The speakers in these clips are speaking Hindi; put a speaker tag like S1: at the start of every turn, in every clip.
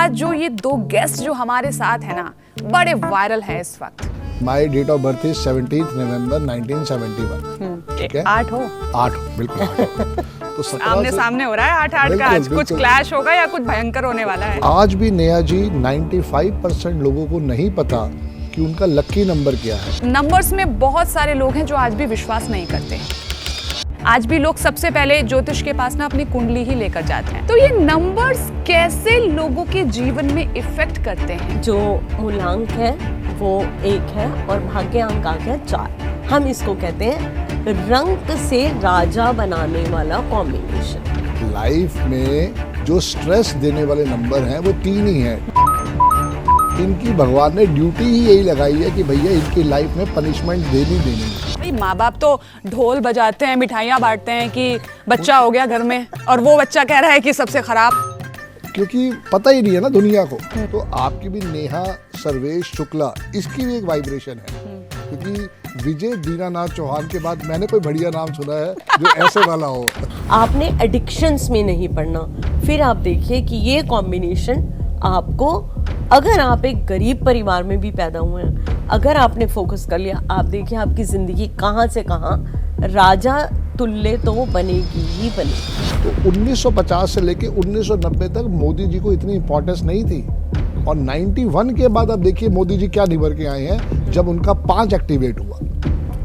S1: आज जो ये दो गेस्ट जो हमारे साथ है ना, बड़े वायरल है इस वक्त।
S2: माई date of birth is 17 November 1971।
S1: ठीक है, 8 हो
S2: 8 बिल्कुल 8 तो
S1: आमने सामने हो रहा है 8-8 का। आज कुछ क्लैश होगा या कुछ भयंकर होने वाला है।
S2: आज भी नेहा जी 95% लोगों को नहीं पता कि उनका लकी नंबर क्या है।
S1: नंबर्स में बहुत सारे लोग हैं जो आज भी विश्वास नहीं करते। आज भी लोग सबसे पहले ज्योतिष के पास ना अपनी कुंडली ही लेकर जाते हैं। तो ये नंबर्स कैसे लोगों के जीवन में इफेक्ट करते हैं?
S3: जो मूलांक है वो 1 है और भाग्यांक है 4। हम इसको कहते हैं रंग से राजा बनाने वाला कॉम्बिनेशन।
S2: लाइफ में जो स्ट्रेस देने वाले नंबर हैं वो 3 ही हैं। इनकी भगवान ने ड्यूटी ही यही लगाई है कि भैया इनकी लाइफ में पनिशमेंट देनी है।
S1: भाई माँ बाप तो ढोल बजाते हैं, मिठाइयाँ बांटते हैं कि बच्चा हो गया घर में, और वो बच्चा कह रहा है कि सबसे खराब,
S2: क्योंकि पता ही नहीं है ना दुनिया को। तो आपकी भी नेहा सर्वेश शुक्ला, इसकी भी एक वाइब्रेशन है। क्योंकि विजय दीनानाथ चौहान के बाद मैंने कोई बढ़िया नाम सुना है जो ऐसे वाला हो।
S3: आपने एडिक्शंस में नहीं पढ़ना। फिर आप देखिए कि ये कॉम्बिनेशन आपको, अगर आप एक गरीब परिवार में भी पैदा हुए हैं, अगर आपने फोकस कर लिया, आप देखिए आपकी जिंदगी कहाँ से कहाँ राजा तुल्य तो बनेगी ही बनेगी।
S2: तो 1950 से लेके 1990 तक मोदी जी को इतनी इंपॉर्टेंस नहीं थी, और 91 के बाद अब देखिए मोदी जी क्या निभर के आए हैं जब उनका 5 एक्टिवेट हुआ।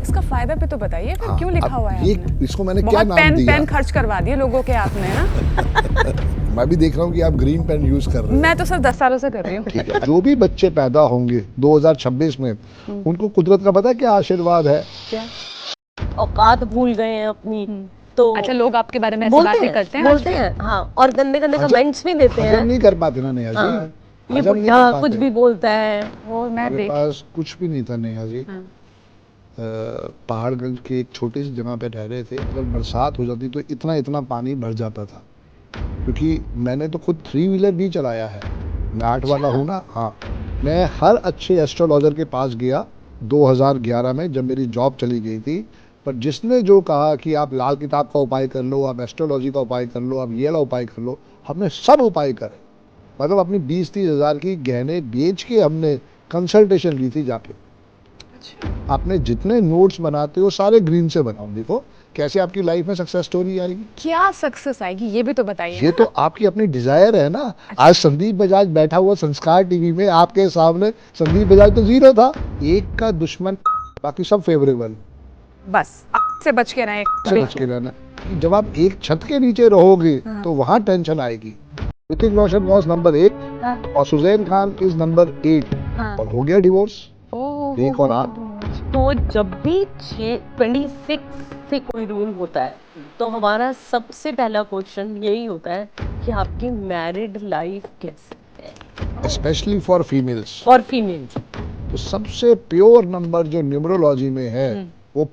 S1: इसका फायदा भी तो बताइए, फिर क्यों लिखा हुआ है
S2: ये इसको मैंने क्या नाम दिया?
S1: पेन खर्च करवा दिए लोगों के आपने ना।
S2: मैं भी देख रहा हूँ कि आप ग्रीन पेन यूज कर रहे हैं।
S1: मैं तो सर 10 सालों से कर रही हूँ।
S2: ठीक है, जो भी बच्चे पैदा होंगे 2026 में, उनको कुदरत का पता है क्या आशीर्वाद है?
S1: क्या?
S3: औकात भूल गए हैं अपनी। तो
S1: अच्छा, लोग आपके बारे में ऐसी बातें करते हैं?
S3: बोलते हैं हाँ, और गंदे गंदे कमेंट्स भी देते हैं।
S2: नहीं कर पाते ना नेहा जी।
S3: ये बुढ़ा कुछ भी बोलता है।
S1: वो मैं
S2: मेरे पास कुछ भी नहीं था नेहा जी। पहाड़गंज के एक छोटी सी जगह पे रह रहे थे। अगर बरसात हो जाती तो इतना इतना पानी भर जाता था, क्योंकि मैंने तो खुद 3 व्हीलर भी चलाया है। मैं 8 वाला हूँ ना। हाँ, मैं हर अच्छे एस्ट्रोलॉजर के पास गया 2011 में, जब मेरी जॉब चली गई थी। पर जिसने जो कहा कि आप लाल किताब का उपाय कर लो, आप एस्ट्रोलॉजी का उपाय कर लो, आप ये वाला उपाय कर लो, हमने सब उपाय करे। मतलब अपनी 20-30 हज़ार की गहने बेच के हमने कंसल्टेशन ली थी जाके। आपने जितने नोट्स बनाते हो सारे ग्रीन से बनाओ। देखो कैसे आपकी लाइफ में सक्सेस स्टोरी आएगी।
S1: क्या सक्सेस आएगी ये भी तो बताइए।
S2: ये तो आपकी अपनी डिजायर है ना। आज संदीप बजाज बैठा हुआ संस्कार टीवी में आपके सामने, संदीप बजाज तो 0 था। एक का दुश्मन, बाकी सब फेवरेबल। बस
S1: से बच के रहें।
S2: बच के रहना। जब आप एक छत के नीचे रहोगे तो वहां टेंशन आएगी। ऋतिक रोशन वॉज नंबर 1 और सुजैन खान इज नंबर 8 और हो गया डिवोर्स। एक और 8।
S3: तो जब भी 26 से कोई रूल होता है तो हमारा सबसे पहला क्वेश्चन यही होता है कि आपकी मैरिड लाइफ कैसे है,
S2: स्पेशली फॉर फीमेल्स। तो सबसे प्योर नंबर जो न्यूमरोलॉजी में है वो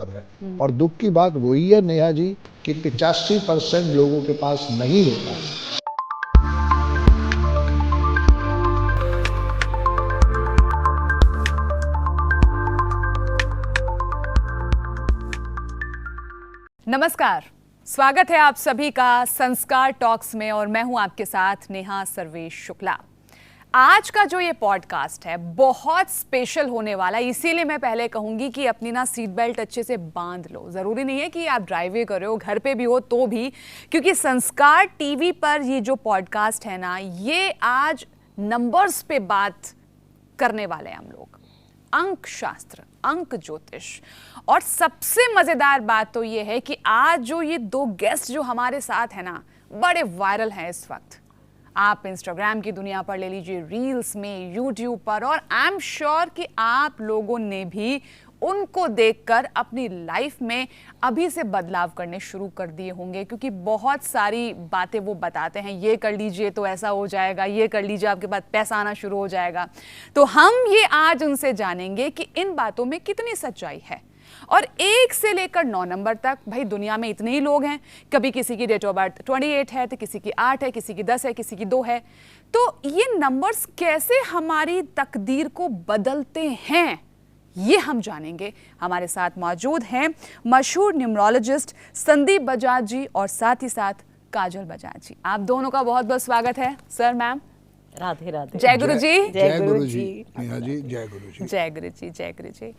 S2: है। और दुख की बात वही है नेहा जी कि 85% लोगों के पास नहीं होता।
S1: नमस्कार, स्वागत है आप सभी का संस्कार टॉक्स में, और मैं हूं आपके साथ नेहा सर्वेश शुक्ला। आज का जो ये पॉडकास्ट है बहुत स्पेशल होने वाला है, इसीलिए मैं पहले कहूंगी कि अपनी ना सीट बेल्ट अच्छे से बांध लो। ज़रूरी नहीं है कि आप ड्राइव कर रहे हो, घर पे भी हो तो भी, क्योंकि संस्कार टीवी पर ये जो पॉडकास्ट है ना, ये आज नंबर्स पे बात करने वाले हैं हम लोग। अंक शास्त्र, अंक ज्योतिष। और सबसे मज़ेदार बात तो ये है कि आज जो ये दो गेस्ट जो हमारे साथ हैं ना, बड़े वायरल हैं इस वक्त। आप इंस्टाग्राम की दुनिया पर ले लीजिए, रील्स में, यूट्यूब पर, और आई एम श्योर कि आप लोगों ने भी उनको देखकर अपनी लाइफ में अभी से बदलाव करने शुरू कर दिए होंगे, क्योंकि बहुत सारी बातें वो बताते हैं। ये कर लीजिए तो ऐसा हो जाएगा, ये कर लीजिए आपके पास पैसा आना शुरू हो जाएगा। तो हम ये आज उनसे जानेंगे कि इन बातों में कितनी सच्चाई है। और 1 से लेकर 9 नंबर तक, भाई दुनिया में इतने ही लोग हैं। कभी किसी की डेट ऑफ बर्थ 28 है तो किसी की 8 है, किसी की 10 है, किसी की 2 है। तो ये नंबर्स कैसे हमारी तकदीर को बदलते हैं, ये हम जानेंगे। हमारे साथ मौजूद हैं मशहूर न्यूमरोलॉजिस्ट संदीप बजाज जी और साथ ही साथ काजल बजाज जी। आप दोनों का बहुत बहुत स्वागत है सर, मैम।
S3: राधे राधे।
S1: जय गुरु जी।
S2: जय गुरु जी। नेहा जी, जय गुरु जी।
S1: जय गुरु जी, जय गुरु जी।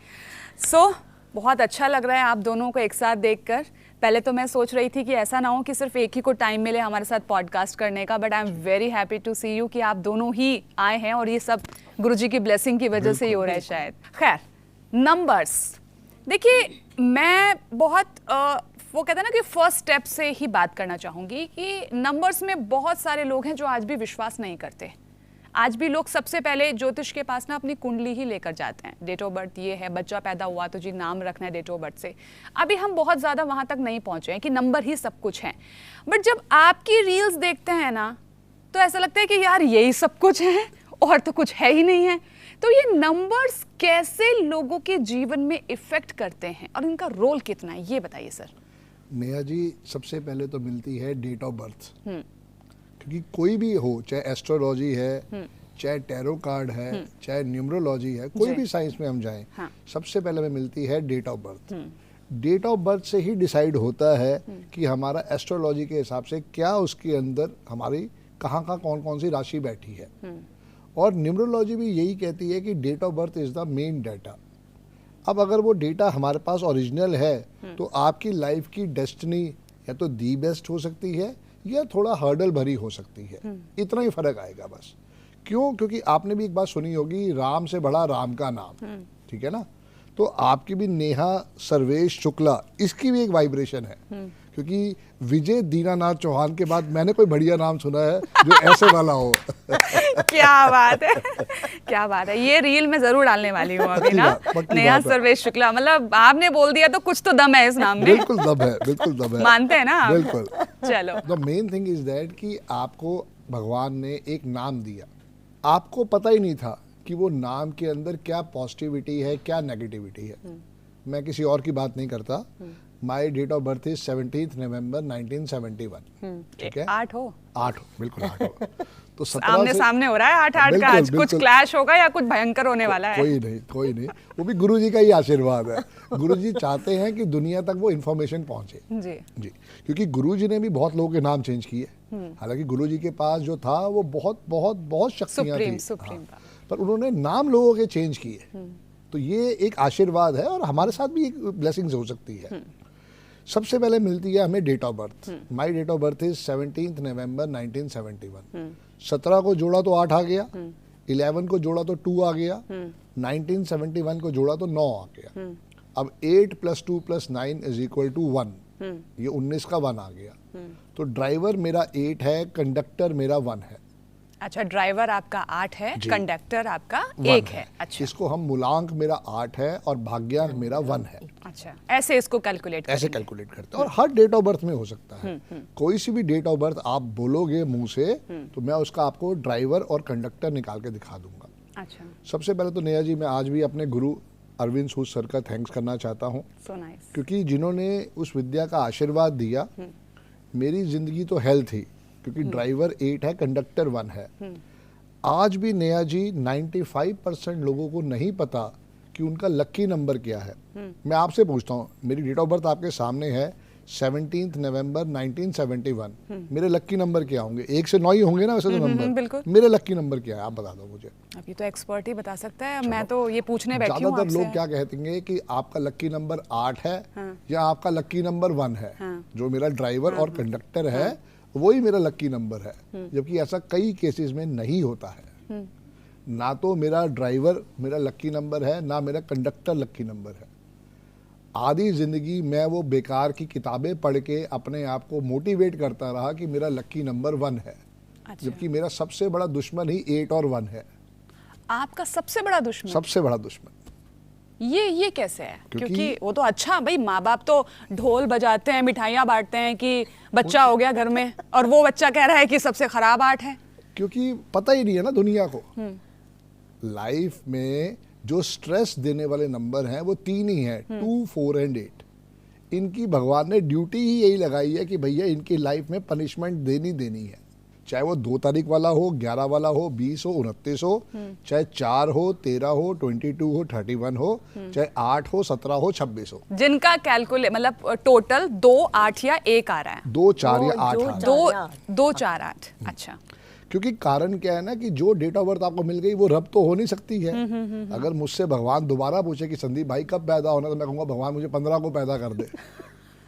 S1: सो बहुत अच्छा लग रहा है आप दोनों को एक साथ देखकर। पहले तो मैं सोच रही थी कि ऐसा ना हो कि सिर्फ एक ही को टाइम मिले हमारे साथ पॉडकास्ट करने का, but I am very happy to see you कि आप दोनों ही आए हैं और ये सब गुरुजी की ब्लेसिंग की वजह से ही हो रहा है शायद। खैर, नंबर्स देखिए, मैं बहुत वो कहते हैं ना कि फर्स्ट स्टेप से ही बात करना चाहूँगी कि नंबर्स में बहुत सारे लोग हैं जो आज भी विश्वास नहीं करते। आज भी लोग सबसे पहले ज्योतिष के पास ना अपनी कुंडली ही लेकर जाते हैं। डेट ऑफ बर्थ ये है, बच्चा पैदा हुआ तो जी नाम रखना है डेट ऑफ बर्थ से। अभी हम बहुत ज़्यादा वहाँ तक नहीं पहुँचे हैं कि नंबर ही सब कुछ है। बट जब आपकी रील्स देखते हैं ना तो ऐसा लगता है कि यार यही सब कुछ है और तो कुछ है ही नहीं है। तो ये नंबर्स कैसे लोगों के जीवन में इफेक्ट करते हैं और इनका रोल कितना है, ये बताइए सर।
S2: नेहा जी, सबसे पहले तो मिलती है डेट ऑफ बर्थ, क्योंकि कोई भी हो, चाहे एस्ट्रोलॉजी है, चाहे टैरो कार्ड है, चाहे न्यूमरोलॉजी है, कोई भी साइंस में हम जाएं,
S1: हाँ।
S2: सबसे पहले हमें मिलती है date of birth. Date of birth से ही डिसाइड होता है कि हमारा एस्ट्रोलॉजी के हिसाब से क्या उसके अंदर हमारी कहाँ कौन कौन सी राशि बैठी है। और न्यूमरोलॉजी भी यही कहती है कि date of birth is the main data. अब अगर वो डेटा हमारे पास ओरिजिनल है तो आपकी लाइफ की डेस्टिनी या तो दी बेस्ट हो सकती है या थोड़ा हर्डल भरी हो सकती है। इतना ही फर्क आएगा बस। क्यों? क्योंकि आपने भी एक बात सुनी होगी, राम से बड़ा राम का नाम, ठीक है ना। तो आपकी भी नेहा सर्वेश शुक्ला, इसकी भी एक वाइब्रेशन है, क्योंकि विजय दीनानाथ चौहान के बाद मैंने कोई बढ़िया नाम सुना है जो ऐसे वाला हो।
S1: क्या बात है, क्या बात है। ये रील मैं जरूर डालने वाली हूँ अभी ना। नेहा सर्वेश शुक्ला, मतलब आपने बोल दिया तो कुछ तो दम है इस नाम में।
S2: बिल्कुल दम है, बिल्कुल दम है।
S1: मानते हैं ना आप?
S2: बिल्कुल।
S1: चलो,
S2: the main thing is that कि आपको भगवान ने एक नाम दिया, आपको पता ही नहीं था कि वो नाम के अंदर क्या पॉजिटिविटी है, क्या नेगेटिविटी है। मैं किसी और की बात नहीं करता। माई date of birth is 17 November 1971। ठीक है,
S1: 8 हो,
S2: बिल्कुल 8 हो। तो 17
S1: आमने सामने हो रहा है 8-8 का। आज कुछ क्लैश होगा या कुछ भयंकर होने वाला है?
S2: कोई नहीं, वो भी गुरुजी का ही आशीर्वाद है। गुरुजी चाहते हैं कि दुनिया तक वो इन्फॉर्मेशन पहुंचे। जी, क्योंकि गुरुजी ने भी बहुत लोगों के नाम चेंज किए। हालांकि गुरुजी के पास जो था वो बहुत बहुत बहुत शक्तियां थी,
S1: सुप्रीम
S2: हाँ, पर उन्होंने नाम लोगों के चेंज किए। तो ये एक आशीर्वाद है और हमारे साथ भी एक ब्लेसिंग्स हो सकती है। सबसे पहले मिलती है हमें date of birth. My date of birth is 17 November 1971। 17 को जोड़ा तो 8 आ गया, 11 को जोड़ा तो 2 आ गया, 1971 को जोड़ा तो 9 आ गया। अब 8 + 2 + 9 = 1। ये 19 का 1 आ गया। तो ड्राइवर मेरा 8 है, कंडक्टर मेरा 1 है।
S1: अच्छा, ड्राइवर आपका 8 है, कंडक्टर आपका 1 है। अच्छा,
S2: इसको हम मूलांक मेरा 8 है और भाग्यांक मेरा 1 है।
S1: अच्छा, ऐसे इसको कैलकुलेट
S2: ऐसे कैलकुलेट करते हैं। और हर डेट ऑफ बर्थ में हो सकता है। कोई सी भी डेट ऑफ बर्थ आप बोलोगे मुंह से तो मैं उसका आपको ड्राइवर और कंडक्टर निकाल के दिखा दूंगा।
S1: अच्छा,
S2: सबसे पहले तो नेहा जी, मैं आज भी अपने गुरु अरविंद सूद सर का थैंक्स करना चाहता हूँ।
S1: So nice.
S2: क्योंकि जिन्होंने उस विद्या का आशीर्वाद दिया, मेरी जिंदगी तो हेल थी, क्योंकि ड्राइवर 8 है, कंडक्टर 1 है। आज भी नेहा जी 95% लोगों को नहीं पता कि उनका लकी नंबर क्या है। मैं आपसे पूछता हूँ, मेरी डेट ऑफ बर्थ आपके सामने है, 17 नवंबर 1971। मेरे लकी नंबर क्या होंगे? 1 से 9 ही होंगे ना वैसे तो नंबर।
S1: बिल्कुल।
S2: मेरे लकी नंबर क्या है आप बता दो मुझे।
S1: अभी तो एक्सपर्ट ही बता सकता है। मैं तो ये पूछने बैठी हूँ
S2: ज्यादातर
S1: आपसे।
S2: लोग क्या कहते हैं कि आपका लकी नंबर 8 है या आपका लकी नंबर 1 है। जो मेरा ड्राइवर और कंडक्टर है वही मेरा लकी नंबर है, जबकि ऐसा कई केसेस में नहीं होता है। ना तो मेरा ड्राइवर मेरा लकी नंबर है, ना मेरा कंडक्टर लकी नंबर है। आधी जिंदगी मैं वो बेकार की किताबें पढ़ के अपने आप को मोटिवेट करता रहा कि मेरा लकी नंबर 1 है।
S1: अच्छा।
S2: जबकि मेरा सबसे बड़ा दुश्मन ही 8 और 1 है।
S1: आपका सबसे बड़ा दुश्मन?
S2: सबसे बड़ा दुश्मन।
S1: ये कैसे है? क्योंकि वो तो अच्छा भाई, माँ बाप तो ढोल बजाते हैं, मिठाइयाँ बांटते हैं कि बच्चा हो गया घर में, और वो बच्चा कह रहा है कि सबसे खराब 8 है।
S2: क्योंकि पता ही नहीं है ना दुनिया को। लाइफ में जो स्ट्रेस देने वाले नंबर हैं वो 3 ही हैं, 2, 4 एंड 8। इनकी भगवान ने ड्यूटी ही यही लगाई है कि भैया इनकी लाइफ में पनिशमेंट देनी है। चाहे वो 2 तारीख वाला हो, 11 वाला हो, 20 हो, 29 हो, चाहे 4 हो, 13 हो, 22 हो, 31 हो, चाहे 8 हो, 17 हो, 26 हो।
S1: जिनका कैलकुलेट मतलब टोटल 2, 8 या 1 आ रहा है।
S2: 2, 4 या 8 आ रहा है।
S1: 2, 4, 8। अच्छा,
S2: क्योंकि कारण क्या है ना कि जो डेट ऑफ बर्थ आपको मिल गई वो रब तो हो नहीं सकती है। अगर मुझसे भगवान दोबारा पूछे कि संदीप भाई कब पैदा होना, तो मैं कहूँगा भगवान मुझे 15 को पैदा कर दे।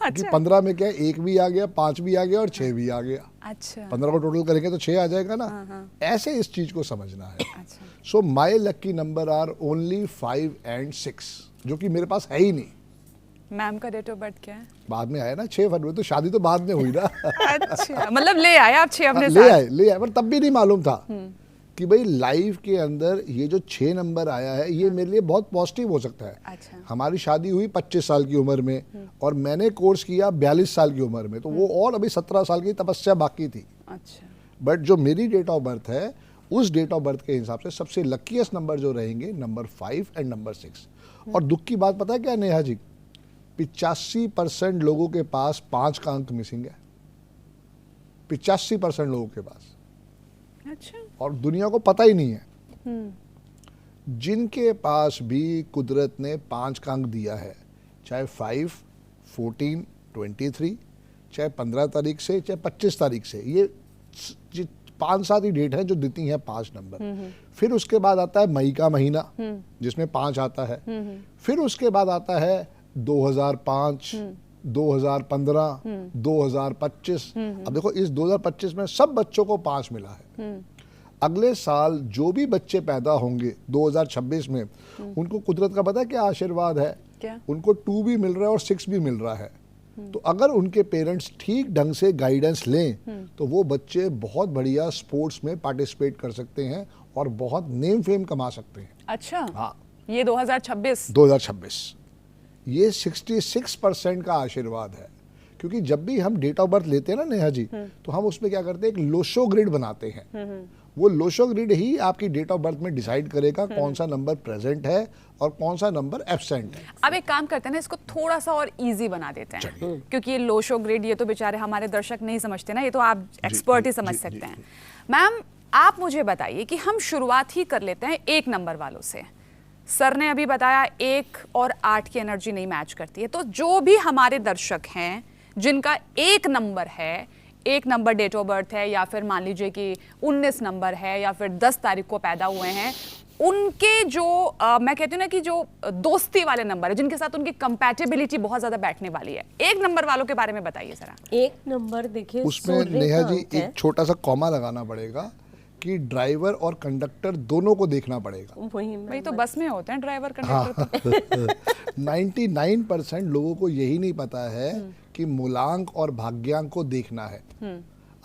S2: क्योंकि 15 में क्या है, 1 भी आ गया, 5 भी आ गया और 6 भी आ गया।
S1: अच्छा
S2: 15 को टोटल करेंगे तो 6 आ जाएगा ना। ऐसे इस चीज को समझना है।
S1: अच्छा
S2: so my lucky number are only 5 and 6, जो कि मेरे पास है ही नहीं।
S1: मैम का डेट ऑफ बर्थ क्या है?
S2: बाद में आया ना 6 फरवरी, तो शादी तो बाद में हुई ना।
S1: अच्छा मतलब ले आए आप 6 अपने
S2: ले
S1: साथ?
S2: आए पर तब भी नहीं मालूम था कि भाई लाइफ के अंदर ये जो 6 नंबर आया है ये मेरे लिए बहुत पॉजिटिव हो सकता है।
S1: अच्छा
S2: हमारी शादी हुई 25 साल की उम्र में और मैंने कोर्स किया 42 साल की उम्र में, तो वो और अभी 17 साल की तपस्या बाकी थी।
S1: अच्छा
S2: बट जो मेरी डेट ऑफ बर्थ है उस डेट ऑफ बर्थ के हिसाब से सबसे लकीएस्ट नंबर जो रहेंगे नंबर 5 and नंबर 6। और दुख की बात पता है क्या नेहा जी, 85% लोगों के पास 5 का अंक मिसिंग है। 85% लोगों के पास,
S1: अच्छा
S2: और दुनिया को पता ही नहीं है। जिनके पास भी कुदरत ने 5 का अंक दिया है, चाहे 5, 14, 23, चाहे 15 तारीख से चाहे 25 तारीख से, ये 5-7 ही डेट है जो देती हैं 5 नंबर। फिर उसके बाद आता है मई का महीना जिसमें 5 आता है। फिर उसके बाद आता है 2005, 2015, 2025। अब देखो इस 2025 में सब बच्चों को 5 मिला है। अगले साल जो भी बच्चे पैदा होंगे 2026 में, उनको कुदरत का पता है क्या आशीर्वाद है?
S1: क्या?
S2: उनको 2 भी मिल रहा है और 6 भी मिल रहा है। तो अगर उनके पेरेंट्स ठीक ढंग से गाइडेंस लें तो वो बच्चे बहुत बढ़िया स्पोर्ट्स में पार्टिसिपेट कर सकते हैं और बहुत नेम फेम कमा सकते हैं।
S1: अच्छा
S2: हाँ,
S1: ये
S2: 2026 ये 66% का आशीर्वाद है। क्योंकि जब भी हम डेट ऑफ बर्थ लेते हैं ना नेहा जी, तो हम उसमें क्या करते हैं, एक लोशो ग्रिड बनाते हैं। वो लोशो ग्रिड ही आपकी डेट ऑफ बर्थ में डिसाइड करेगा कौन सा नंबर प्रेजेंट है और कौन सा नंबर एब्सेंट है।
S1: अब एक काम करते हैं ना, इसको थोड़ा सा और इजी बना देते हैं, क्योंकि ये लो शो ग्रेड ये तो बेचारे हमारे दर्शक नहीं समझते ना, ये तो आप एक्सपर्ट ही समझ सकते हैं। मैम आप मुझे बताइए कि हम शुरुआत ही कर लेते हैं 1 नंबर वालों से। सर ने अभी बताया 1 और 8 की एनर्जी नहीं मैच करती है, तो जो भी हमारे दर्शक हैं जिनका 1 नंबर है, 1 नंबर डेट ऑफ बर्थ है, या फिर मान लीजिए कि 19 नंबर है, या फिर 10 तारीख को पैदा हुए हैं, उनके जो मैं कहती हूँ ना कि जो दोस्ती वाले नंबर है, जिनके साथ उनकी कंपैटिबिलिटी बहुत ज्यादा बैठने वाली है, 1 नंबर वालों के बारे में बताइए जरा।
S3: 1 नंबर देखिए
S2: उसमें नेहा जी एक छोटा सा कॉमा लगाना पड़ेगा कि ड्राइवर और कंडक्टर दोनों को देखना पड़ेगा।
S1: वही तो बस में होते हैं ड्राइवर कंडक्टर।
S2: 99% लोगों को यही नहीं पता है कि मूलांक और भाग्यांक को देखना है।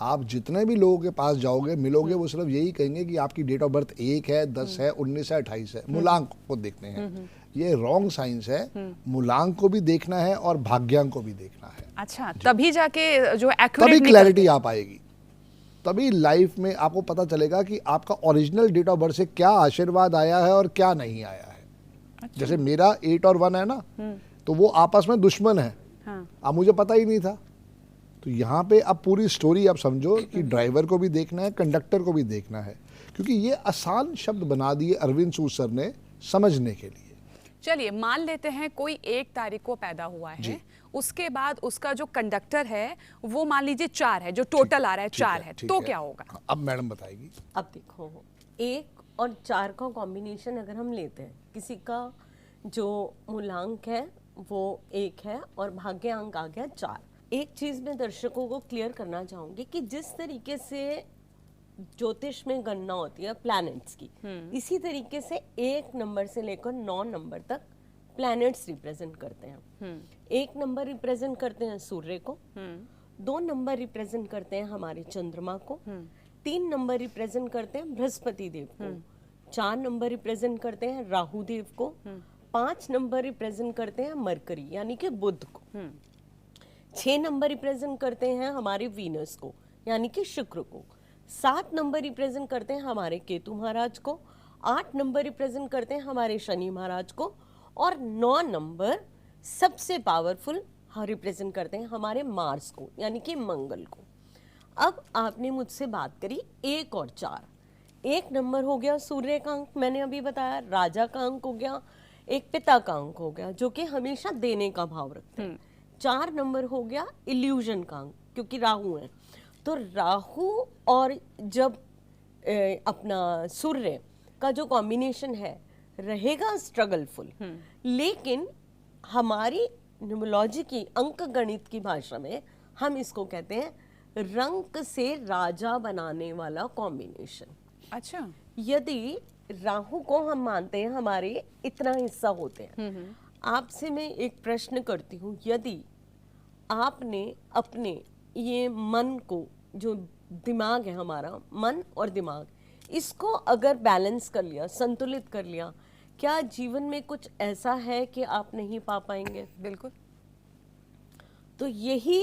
S2: आप जितने भी लोगों के पास जाओगे मिलोगे, वो सिर्फ यही कहेंगे कि आपकी डेट ऑफ बर्थ 1 है, 10 है, 19 है, 28 है। मूलांक को देखते हैं, ये रॉन्ग साइंस है। मूलांक को भी देखना है और भाग्यांक को भी देखना है।
S1: अच्छा, तभी जाके जो
S2: तभी
S1: एक्यूरेट
S2: क्लैरिटी आ पाएगी, तभी लाइफ में आपको पता चलेगा कि आपका ओरिजिनल डेट ऑफ बर्थ से क्या आशीर्वाद आया है और क्या नहीं आया है।
S1: अच्छा।
S2: जैसे मेरा 8 और 1 है ना, तो वो आपस में दुश्मन है।
S1: हाँ।
S2: अब मुझे पता ही नहीं था। तो यहाँ पे अब पूरी स्टोरी आप समझो कि ड्राइवर को भी देखना है, कंडक्टर को भी देखना है, क्योंकि ये आसान शब्द बना दिए अरविंद सूद सर ने समझने के लिए।
S1: चलिए मान लेते हैं कोई 1 तारीख को पैदा हुआ है, उसके बाद उसका जो कंडक्टर है वो मान लीजिए 4 है, जो टोटल आ रहा है 4 है, तो क्या होगा?
S2: हाँ, अब मैडम बताएगी।
S3: अब देखो 1 और 4 का कॉम्बिनेशन अगर हम लेते हैं, किसी का जो मूलांक है वो 1 है और भाग्यांक आ गया 4। एक चीज मैं दर्शकों को क्लियर करना चाहूंगी कि जिस तरीके से ज्योतिष में गणना होती है प्लैनेट्स की, इसी तरीके से 1 नंबर से लेकर 9 नंबर तक प्लैनेट्स रिप्रेजेंट करते हैं। 1 नंबर रिप्रेजेंट करते हैं सूर्य को, 2 नंबर रिप्रेजेंट करते हैं हमारे चंद्रमा को, 3 नंबर रिप्रेजेंट करते हैं बृहस्पति देव को, 4 नंबर रिप्रेजेंट करते हैं राहु देव को, 5 नंबर रिप्रेजेंट करते हैं मरकरी यानी कि बुध को, 6 नंबर रिप्रेजेंट करते हैं हमारे वीनस को यानी कि शुक्र को, 7 नंबर रिप्रेजेंट करते हैं हमारे केतु महाराज को, 8 नंबर रिप्रेजेंट करते हैं हमारे शनि महाराज को, और 9 नंबर सबसे पावरफुल रिप्रेजेंट करते हैं हमारे मार्स को यानी कि मंगल को। अब आपने मुझसे बात करी 1 और 4। 1 नंबर हो गया सूर्य का अंक, मैंने अभी बताया, राजा का अंक हो गया, एक पिता का अंक हो गया जो कि हमेशा देने का भाव रखते हैं। 4 नंबर हो गया इल्यूजन का अंक, क्योंकि राहु है। तो राहु और जब अपना सूर्य का जो कॉम्बिनेशन है रहेगा स्ट्रगलफुल, लेकिन हमारी न्यूमरोलॉजी की अंक गणित की भाषा में हम इसको कहते हैं रंक से राजा बनाने वाला कॉम्बिनेशन।
S1: अच्छा,
S3: यदि राहु को हम मानते हैं हमारे इतना हिस्सा होते हैं, आपसे मैं एक प्रश्न करती हूँ, यदि आपने अपने ये मन को, जो दिमाग है हमारा, मन और दिमाग, इसको अगर बैलेंस कर लिया, संतुलित कर लिया, क्या जीवन में कुछ ऐसा है कि आप नहीं पा पाएंगे?
S1: बिल्कुल।
S3: तो यही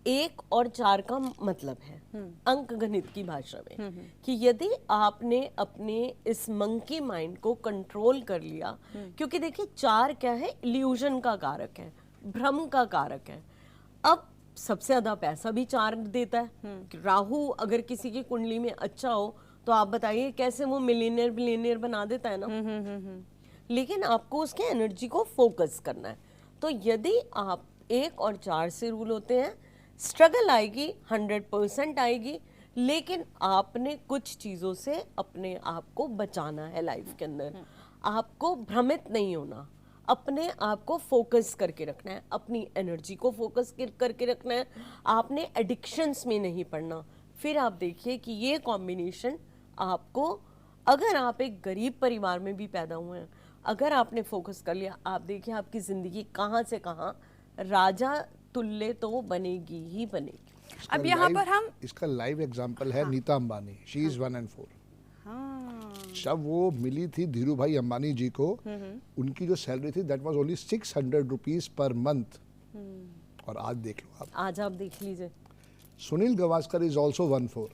S3: 1 और 4 का मतलब है अंक गणित की भाषा में, कि यदि आपने अपने इस मंकी माइंड को कंट्रोल कर लिया, क्योंकि देखिए 4 क्या है, इल्यूजन का कारक है, भ्रम का कारक है। अब सबसे ज्यादा पैसा भी 4 देता है। राहु अगर किसी की कुंडली में अच्छा हो तो आप बताइए कैसे वो मिलियनियर बिलियनियर बना देता है ना। लेकिन आपको उसके एनर्जी को फोकस करना है। तो यदि आप 1 और 4 से रूल होते हैं, स्ट्रगल आएगी, 100% आएगी, लेकिन आपने कुछ चीज़ों से अपने आप को बचाना है लाइफ के अंदर। आपको भ्रमित नहीं होना, अपने आप को फोकस करके रखना है, अपनी एनर्जी को फोकस करके रखना है। आपने एडिक्शंस में नहीं पड़ना। फिर आप देखिए कि ये कॉम्बिनेशन आपको, अगर आप एक गरीब परिवार में भी पैदा हुए हैं, अगर आपने फोकस कर लिया, आप देखिए आपकी ज़िंदगी कहाँ से कहाँ राजा तुल्य तो बनेगी ही बनेगी।
S1: अब यहाँ पर हम
S2: इसका लाइव एग्जांपल है Nita Ambani. She is 1 and 4। जब वो मिली थी धीरू भाई अंबानी जी को, उनकी जो सैलरी थी that was only 600 rupees per month. और आज देख लो आप,
S3: आज आप देख लीजिए।
S2: Sunil Gavaskar is also 1/4।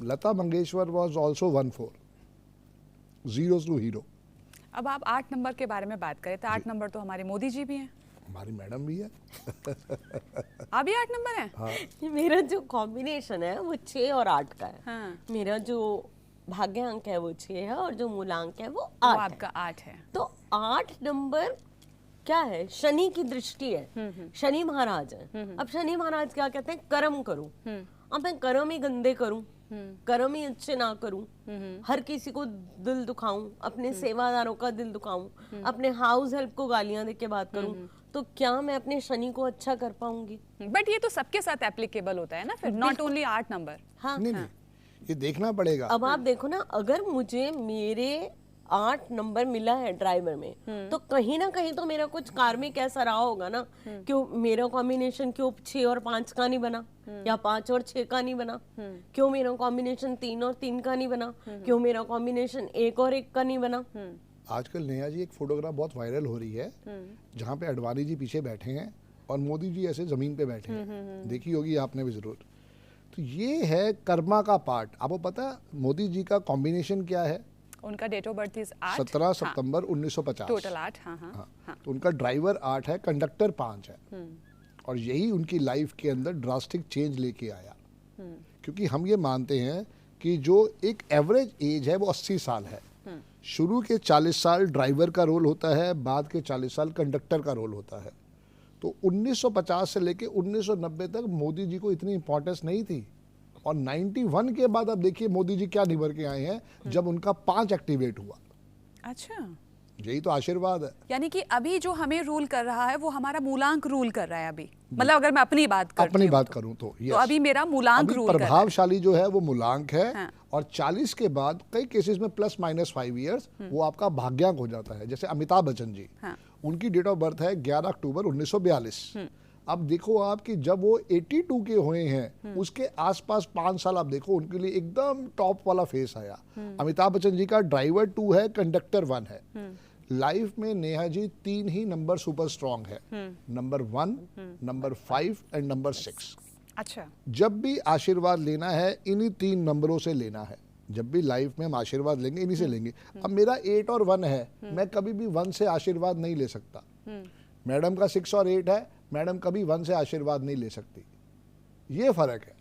S2: Lata Mangeshkar was also 1/4। Zero to hero.
S1: अब आप 8 नंबर के बारे में बात करें तो 8 नंबर तो हमारे मोदी जी भी हैं,
S2: हमारी मैडम भी है।
S1: आप भी 8 नंबर हैं।
S2: हाँ।
S3: मेरा जो कॉम्बिनेशन है वो 6 और 8 का है।
S1: हाँ।
S3: मेरा जो भाग्यांक है वो 6 है और जो मूलांक है वो
S1: वो
S3: 8 है।
S1: आपका 8 है।
S3: तो 8 नंबर क्या है, शनि की दृष्टि है, शनि महाराज है। अब शनि महाराज क्या कहते हैं, कर्म करूं। अब मैं कर्म ही गंदे करूं, कर्म ही अच्छे ना करूं, हर किसी को दिल दुखाऊं, अपने सेवादारों का दिल दुखाऊं, अपने हाउस हेल्प को गालियां दे के बात करूं, तो क्या मैं अपने शनि को अच्छा कर पाऊंगी?
S1: बट ये तो सबके साथ एप्लीकेबल होता है ना, फिर नॉट ओनली 8 नंबर।
S3: हाँ,
S2: नहीं, ये देखना पड़ेगा।
S3: अब आप देखो ना, अगर मुझे मेरे 8 नंबर मिला है ड्राइवर में, तो कहीं ना कहीं तो मेरा कुछ कार्मिक ऐसा रहा होगा ना, क्यों मेरा कॉम्बिनेशन क्यों 6 और 5 का नहीं बना, या 5 और 6 का नहीं बना, क्यों मेरा कॉम्बिनेशन 3 और 3 का नहीं बना, क्यों मेरा कॉम्बिनेशन 1 और 1 का नहीं बना।
S2: आजकल नेहा जी एक फोटोग्राफ बहुत वायरल हो रही है, जहाँ पे अडवाणी जी पीछे बैठे हैं और मोदी जी ऐसे जमीन पे बैठे हैं। देखी होगी आपने भी जरूर। तो ये है कर्मा का पार्ट। आपको पता है मोदी जी का कॉम्बिनेशन क्या है?
S1: उनका date of birth is 8,
S2: 17 September 1950।
S1: Total 8। हाँ।
S2: तो उनका ड्राइवर 8 है, कंडक्टर 5 है। और यही उनकी लाइफ के अंदर ड्रास्टिक चेंज लेके आया। क्योंकि हम ये मानते हैं कि जो एक एवरेज एज है वो 80 साल है। शुरू के 40 साल ड्राइवर का रोल होता है, बाद के 40 साल कंडक्टर का रोल होता है। तो 1950 से लेके 1990 तक मोदी जी को इतनी इंपॉर्टेंस नहीं थी। और 91 के बाद अब देखिए मोदी जी क्या निभर के आए हैं, जब उनका 5 एक्टिवेट हुआ।
S1: अच्छा,
S2: यही तो आशीर्वाद है।
S1: यानी कि अभी जो हमें रूल कर रहा है वो हमारा मूलांक रूल कर रहा है अभी। मतलब अगर मैं अपनी बात
S2: करूं तो
S1: तो अभी मेरा मूलांक
S2: अभी
S1: रूल कर रहा है।
S2: प्रभावशाली जो है वो मूलांक है।
S1: हाँ।
S2: और 40 के बाद कई केसेस में +- 5 इयर्स वो आपका भाग्यांक हो जाता है। जैसे अमिताभ बच्चन जी,
S1: हाँ।
S2: उनकी डेट ऑफ बर्थ है 11 अक्टूबर 1942। अब देखो आप कि जब वो 82 के हुए हैं, उसके आसपास 5 साल आप देखो उनके लिए एकदम टॉप वाला फेस आया। अमिताभ बच्चन जी का ड्राइवर 2 है, कंडक्टर 1 है। लाइफ में नेहा जी 3 ही नंबर सुपर स्ट्रॉन्ग है, नंबर 1, नंबर 5 एंड नंबर 6।
S1: अच्छा,
S2: जब भी आशीर्वाद लेना है इन्हीं 3 नंबरों से लेना है। जब भी लाइफ में हम आशीर्वाद लेंगे इन्हीं से लेंगे। अब मेरा 8 और 1 है, मैं कभी भी 1 से आशीर्वाद नहीं ले सकता। मैडम का 6 और 8 है, मैडम कभी 1 से आशीर्वाद नहीं ले सकती। ये फर्क है।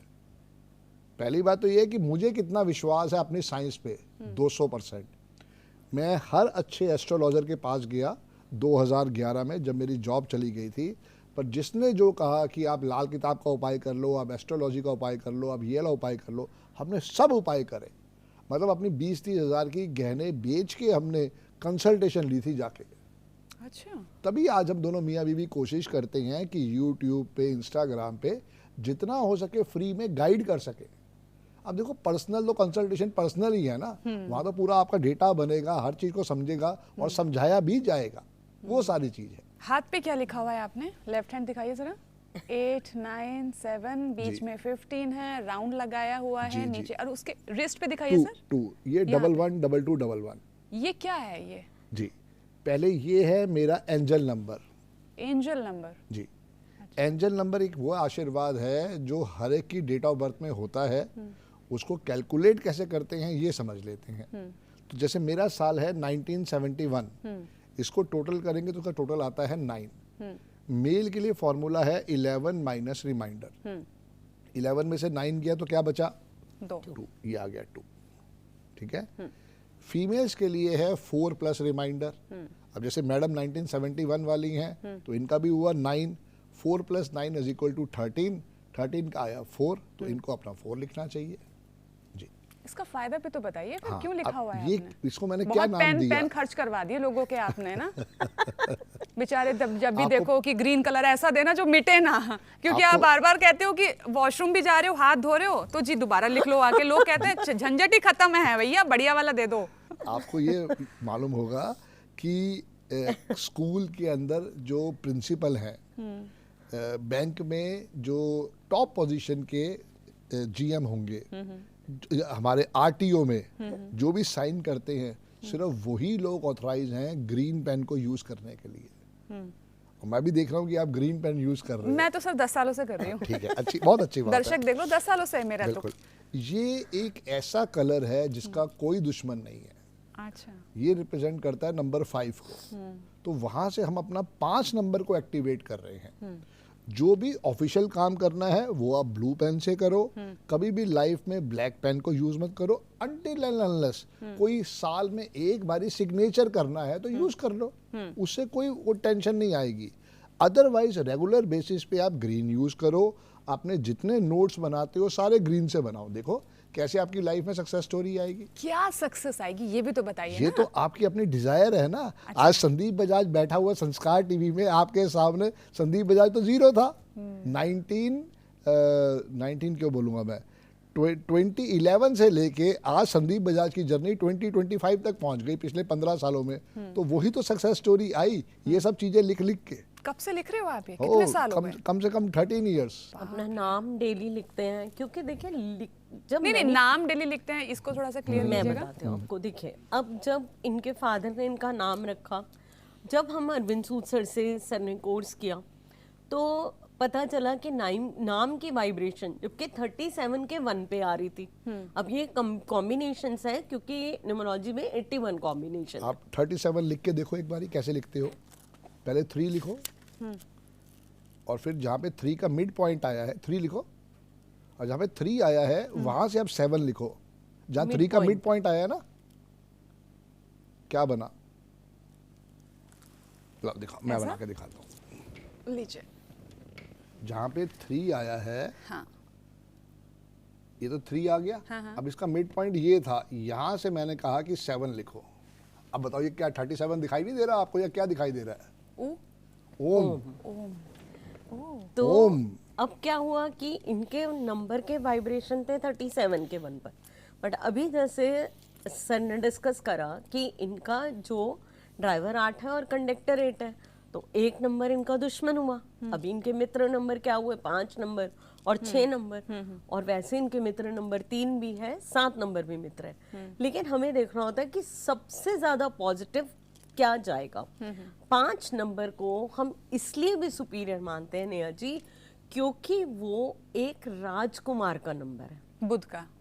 S2: पहली बात तो ये है कि मुझे कितना विश्वास है अपनी साइंस पे, 200%। मैं हर अच्छे एस्ट्रोलॉजर के पास गया 2011 में, जब मेरी जॉब चली गई थी। पर जिसने जो कहा कि आप लाल किताब का उपाय कर लो, आप एस्ट्रोलॉजी का उपाय कर लो, आप ये वाला उपाय कर लो, हमने सब उपाय करे। मतलब अपनी 20-30 हज़ार की गहने बेच के हमने कंसल्टेशन ली थी जाके।
S1: अच्छा।
S2: तभी आज हम दोनों मियाँ बीवी कोशिश करते हैं कि यूट्यूब पे, इंस्टाग्राम पे जितना हो सके फ्री में गाइड कर सके। अब देखो पर्सनल तो कंसल्टेशन पर्सनल ही है ना, वहाँ तो पूरा आपका डेटा बनेगा, हर चीज़ को समझेगा और समझाया भी जाएगा, वो सारी चीज़ है।
S1: हाथ पे क्या लिखा हुआ है आपने? लेफ्ट हैंड दिखाइए जरा। 8, 9, 7, बीच
S2: जी।
S1: में 15 है, राउंड लगाया हुआ
S2: जी,
S1: है
S2: जी।
S1: नीचे, और उसके रिस्ट पे दिखाइए
S2: 2
S1: सर।
S2: 2 ये
S1: यहाँ
S2: 11 22 11।
S1: ये क्या है ये?
S2: जी, पहले ये है मेरा एंजल नंबर।
S1: Angel number.
S2: जी, एंजल नंबर एक वो आशीर्वाद है जो हर एक की डेट ऑफ बर्थ में होता है। उसको कैलकुलेट कैसे करते हैं ये समझ लेते हैं। तो जैसे मेरा साल है 1971, इसको टोटल करेंगे तो उसका टोटल आता है 9। मेल के लिए फॉर्मूला है 11 माइनस रिमाइंडर। 11 में से 9 गया तो क्या बचा? 2, ये आ गया 2। ठीक है। फीमेल्स के लिए है 4 प्लस रिमाइंडर। अब जैसे मैडम 1971 वाली हैं तो इनका भी हुआ 9। 4 + 9 = 13। 13 का आया 4, तो इनको अपना 4 लिखना चाहिए। जी,
S1: इसका फायदा भी तो बताइए फिर,
S2: हाँ,
S1: क्यों लिखा
S2: अब
S1: हुआ है
S2: ये
S1: आपने?
S2: इसको मैंने क्या
S1: बहुत
S2: नाम दिया?
S1: पेन खर्च करवा दिए लोगों के आपने ना। बेचारे जब भी
S2: आपको-
S1: देखो कि ग्रीन कलर ऐसा देना जो मिटे ना, क्योंकि आप
S2: आपको-
S1: बार बार कहते हो कि वॉशरूम भी जा रहे हो, हाथ धो रहे हो, तो जी दोबारा लिख लो आके। लोग कहते हैं झंझट ही खत्म है भैया, बढ़िया वाला दे दो।
S2: आपको ये मालूम होगा कि स्कूल के अंदर जो प्रिंसिपल हैं, बैंक में जो टॉप पोजीशन के जीएम होंगे, हमारे आरटीओ में जो भी साइन करते हैं, सिर्फ वही लोग ऑथराइज हैं ग्रीन पेन को यूज करने के लिए। और मैं भी देख रहा हूँ कि आप ग्रीन पेन यूज कर रहे हो।
S1: मैं तो सर 10 सालों से कर रही हूँ।
S2: ठीक है, अच्छी, बहुत अच्छी बात है।
S1: दर्शक देख लो, 10 सालों से है मेरा तो।
S2: बिल्कुल, ये एक ऐसा कलर है जिसका कोई दुश्मन नहीं है।
S1: अच्छा।
S2: ये रिप्रेजेंट करता है नंबर 5 को। तो वहां से हम अपना 5 नंबर को एक्टिवेट कर रहे हैं। जो भी ऑफिशियल काम करना है वो आप ब्लू पेन से करो। कभी भी लाइफ में ब्लैक पेन को यूज मत करो अनटिल एंड अनलेस कोई साल में एक बारी सिग्नेचर करना है तो यूज कर लो, उससे कोई वो टेंशन नहीं आएगी। अदरवाइज रेगुलर बेसिस पे आप ग्रीन यूज करो। आपने जितने नोट्स बनाते हो सारे ग्रीन से बनाओ। देखो कैसे आपकी लाइफ में सक्सेस स्टोरी आएगी।
S1: क्या सक्सेस आएगी ये भी तो बताइए
S2: ये
S1: ना।
S2: तो आपकी अपनी डिजायर है ना। आज संदीप बजाज बैठा हुआ संस्कार टीवी में आपके सामने, संदीप बजाज तो 0 था। 19 क्यों बोलूँगा मैं, 2011 से लेके आज संदीप बजाज की जर्नी 2025 तक पहुंच गई पिछले 15 सालों में। तो वही तो सक्सेस स्टोरी आई, ये सब चीज़ें लिख लिख के।
S1: कब से लिख रहे हो आप ये? कितने साल हो गए?
S2: कम से कम 13 ईयर्स।
S3: अपना नाम डेली लिखते हैं, क्योंकि देखिए जब
S1: नहीं, नाम डेली लिखते हैं, इसको थोड़ा सा क्लियर
S3: मैं
S1: कीजिएगा।
S3: बताती हूँ आपको। देखिए, अब जब इनके फादर ने इनका नाम रखा, जब हम अरविंद सूद सर से सर ने कोर्स किया तो पता चला कि नाम की वाइब्रेशन जबकि 37 के 1 पे आ रही थी। अब ये कॉम्बिनेशंस है क्योंकि न्यूमरोलॉजी में 81 कॉम्बिनेशन।
S2: आप 37 लिख के देखो एक बारी कैसे लिखते हो। पहले 3 लिखो और फिर जहाँ पे 3 का मिड पॉइंट आया है 3 लिखो, और जहाँ पे 3 आया है वहां से आप 7 लिखो। जहाँ 3 का मिड पॉइंट आया है ना, क्या बना? लो दिखा, मैं बना के दिखाता हूँ।
S1: लीजिए।
S2: जहाँ पे 3 आया है,
S1: हाँ।
S2: ये तो 3 आ गया।
S1: हाँ।
S2: अब इसका मिड पॉइंट ये था, यहाँ से मैंने कहा कि 7 लिखो। अब बताओ ये क्या 37 दिखाई नहीं दे रहा आपको या क्या दिखाई दे रहा है? ओम।
S3: तो
S2: ओम।
S3: अब क्या हुआ कि इनके नंबर के वाइब्रेशन थे 37 के 1 पर, बट अभी जैसे सर ने डिस्कस करा कि इनका जो ड्राइवर 8 है और कंडक्टर 8 है, तो 1 नंबर इनका दुश्मन हुआ। अभी इनके मित्र नंबर क्या हुए? 5 नंबर और 6 नंबर। और वैसे इनके मित्र नंबर 3 भी है, 7 नंबर भी मित्र है। लेकिन हमें देखना होता है कि सबसे ज्यादा पॉजिटिव क्या जाएगा। 5 नंबर को हम इसलिए भी सुपीरियर मानते हैं नेहा जी, क्योंकि वो एक राजकुमार का नंबर है,